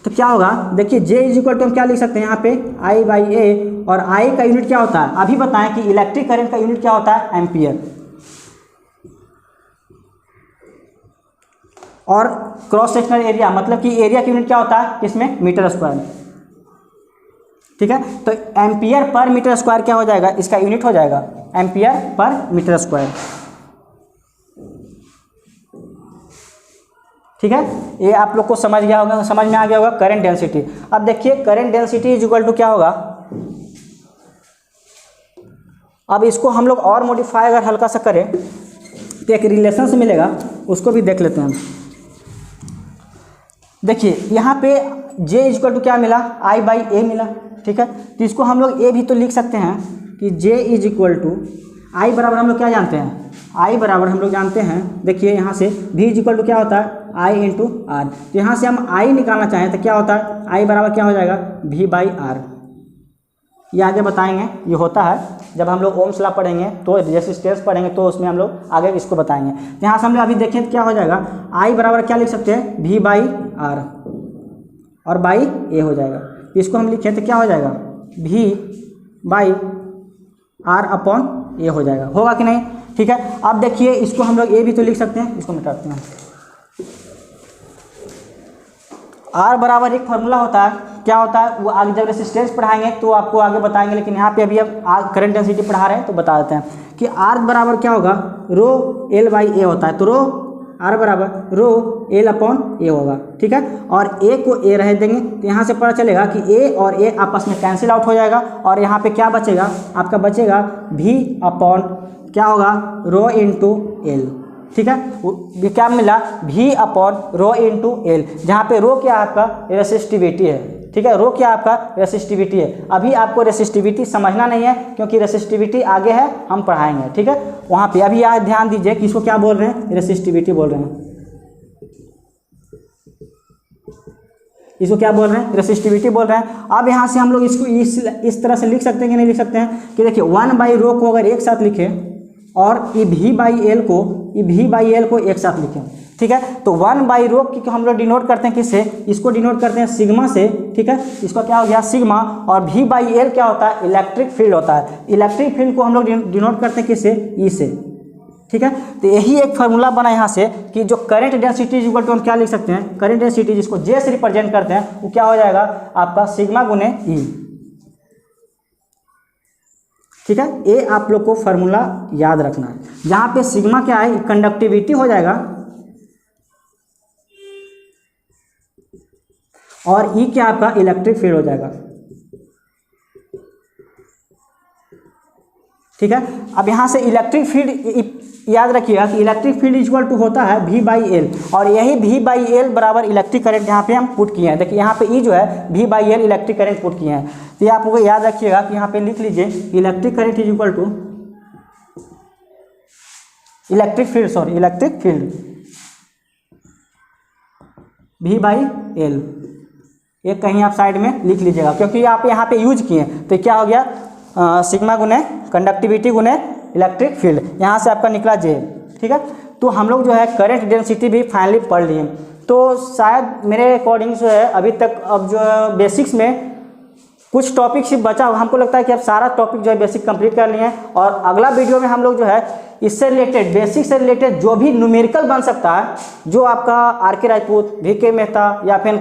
तो क्या होगा, देखिए जे इज इक्वल टू हम क्या लिख सकते हैं यहाँ पे, आई बाई ए, और आई का यूनिट क्या होता है, अभी बताएं कि इलेक्ट्रिक करंट का यूनिट क्या होता है, एम्पियर, और क्रॉस सेक्शनल एरिया मतलब कि एरिया की यूनिट क्या होता है इसमें, मीटर स्क्वायर। ठीक है, तो एम्पियर पर मीटर स्क्वायर क्या हो जाएगा, इसका यूनिट हो जाएगा एम्पियर पर मीटर स्क्वायर। ठीक है, ये आप लोग को समझ में आ गया होगा करंट डेंसिटी। अब देखिए current density is equal to क्या होगा, अब इसको हम लोग और मॉडिफाई अगर हल्का सा करें तो एक रिलेशन से मिलेगा, उसको भी देख लेते हैं। देखिए यहाँ पे J इज इक्वल टू क्या मिला, I बाई ए मिला। ठीक है, तो इसको हम लोग ए भी तो लिख सकते हैं कि J इज इक्वल टू आई बराबर हम लोग क्या जानते हैं, I बराबर हम लोग जानते हैं, देखिए यहाँ से V इज इक्वल टू क्या होता है, आई इंटू आर। तो यहाँ से हम आई निकालना चाहें तो क्या होता है, आई बराबर क्या हो जाएगा, वी बाई आर। ये आगे बताएंगे, ये होता है जब हम लोग ओम्स लॉ पढ़ेंगे तो रेजिस्टेंस पढ़ेंगे तो उसमें हम लोग आगे इसको बताएंगे। तो यहाँ से हम लोग अभी देखें तो क्या हो जाएगा, आई बराबर क्या लिख सकते हैं, वी बाई आर और बाई ए हो जाएगा। इसको हम लिखें तो क्या हो जाएगा, वी बाई आर अपॉन ए हो जाएगा, होगा कि नहीं। ठीक है, अब देखिए इसको हम लोग ए भी तो लिख सकते हैं, इसको मिटाते हैं। आर बराबर एक फार्मूला होता है, क्या होता है वो आगे जब रेसिस्टेंस पढ़ाएंगे तो आपको आगे बताएंगे, लेकिन यहाँ पे अभी अब करंट डेंसिटी पढ़ा रहे हैं तो बता देते हैं कि आर बराबर क्या होगा, रो एल बाई ए होता है। तो रो आर बराबर रो एल अपॉन ए होगा। ठीक है, और ए को ए रह देंगे तो यहाँ से पता चलेगा कि ए और ए आपस में कैंसिल आउट हो जाएगा और यहाँ पे क्या बचेगा, आपका बचेगा वी अपॉन क्या होगा, रो इंटू एल। ठीक है, क्या मिला, V upon rho into L, जहाँ पे रो क्या आपका रेसिस्टिविटी है। ठीक है, रो क्या आपका रेसिस्टिविटी है। अभी आपको रेसिस्टिविटी समझना नहीं है क्योंकि रेसिस्टिविटी आगे है, हम पढ़ाएंगे। ठीक है, वहाँ पे अभी यहाँ ध्यान दीजिए कि इसको क्या बोल रहे हैं, रेसिस्टिविटी बोल रहे हैं। इसको क्या बोल रहे हैं, रेसिस्टिविटी बोल रहे हैं। अब यहाँ से हम लोग इसको इस तरह से लिख सकते हैं कि नहीं लिख सकते हैं, कि देखिए 1/रो को अगर एक साथ लिखें और ई वी बाई एल को एक साथ लिखें। ठीक है, तो 1/रो की हम लोग डिनोट करते हैं किससे, इसको डिनोट करते हैं सिग्मा से। ठीक है, इसका क्या हो गया सिग्मा, और वी बाई एल क्या होता है, इलेक्ट्रिक फील्ड होता है। इलेक्ट्रिक फील्ड को हम लोग डिनोट करते हैं किससे, ई से। ठीक है, तो यही एक फार्मूला बना यहाँ से कि जो करंट डेंसिटी इक्वल टू हम क्या लिख सकते हैं, करंट डेंसिटी जिसको जे से रिप्रेजेंट करते हैं वो क्या हो जाएगा आपका सिग्मा गुने ई। ठीक है, ये आप लोग को फार्मूला याद रखना है। जहाँ पे सिग्मा क्या है, कंडक्टिविटी हो जाएगा और ई क्या आपका इलेक्ट्रिक फील्ड हो जाएगा। ठीक है, अब यहाँ से इलेक्ट्रिक फील्ड याद रखिएगा कि इलेक्ट्रिक फील्ड इक्वल टू होता है वी बाई एल, और यही वी बाई एल बराबर इलेक्ट्रिक करंट यहाँ पे हम पुट किए हैं। देखिए यहाँ पे ई जो है V by L electric current put किए हैं। तो ये आप लोग याद रखिएगा कि यहाँ पे लिख लीजिए electric current is equal to electric field V by L. ये कहीं आप साइड में लिख लीजिएगा क्योंकि आप यहाँ पे यूज किए हैं। तो क्या हो गया, सिग्मा गुने कंडक्टिविटी गुने इलेक्ट्रिक फील्ड, यहाँ से आपका निकला जे। ठीक है, तो हम लोग जो है करंट डेंसिटी भी फाइनली पढ़ लिए। तो शायद मेरे अकॉर्डिंग जो है अभी तक अब जो है बेसिक्स में कुछ टॉपिक सिर्फ बचा हुआ, हमको लगता है कि अब सारा टॉपिक जो है बेसिक कंप्लीट कर लिए हैं। और अगला वीडियो में हम लोग जो है इससे रिलेटेड बेसिक से रिलेटेड जो भी न्यूमेरिकल बन सकता है, जो आपका आर.के. राजपूत, वी.के. मेहता या फिर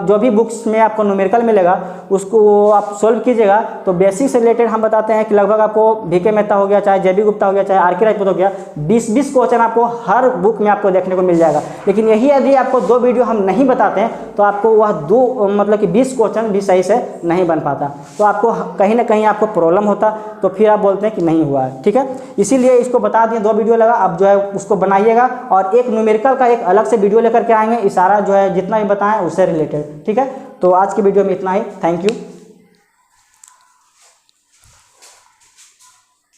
जो भी बुक्स में आपको न्यूमेरिकल मिलेगा उसको आप सोल्व कीजिएगा। तो बेसिक से रिलेटेड हम बताते हैं कि लगभग आपको वी.के. मेहता हो गया, चाहे जे.बी. गुप्ता हो गया, चाहे आर.के. राजपूत हो गया, 20 क्वेश्चन आपको हर बुक में आपको देखने को मिल जाएगा। लेकिन यही यदि आपको 2 वीडियो हम नहीं बताते हैं तो आपको वह 2 मतलब कि 20 क्वेश्चन भी सही से नहीं बन पाता, तो आपको कहीं ना कहीं आपको प्रॉब्लम होता, तो फिर आप बोलते हैं कि नहीं हुआ है। ठीक है, इसीलिए इसको बता दिए 2 वीडियो लगा, अब जो है उसको बनाइएगा और एक न्यूमेरिकल का एक अलग से वीडियो लेकर के आएंगे, इशारा जो है जितना भी बताएं उससे रिलेटेड। ठीक है, तो आज की वीडियो में इतना ही, थैंक यू।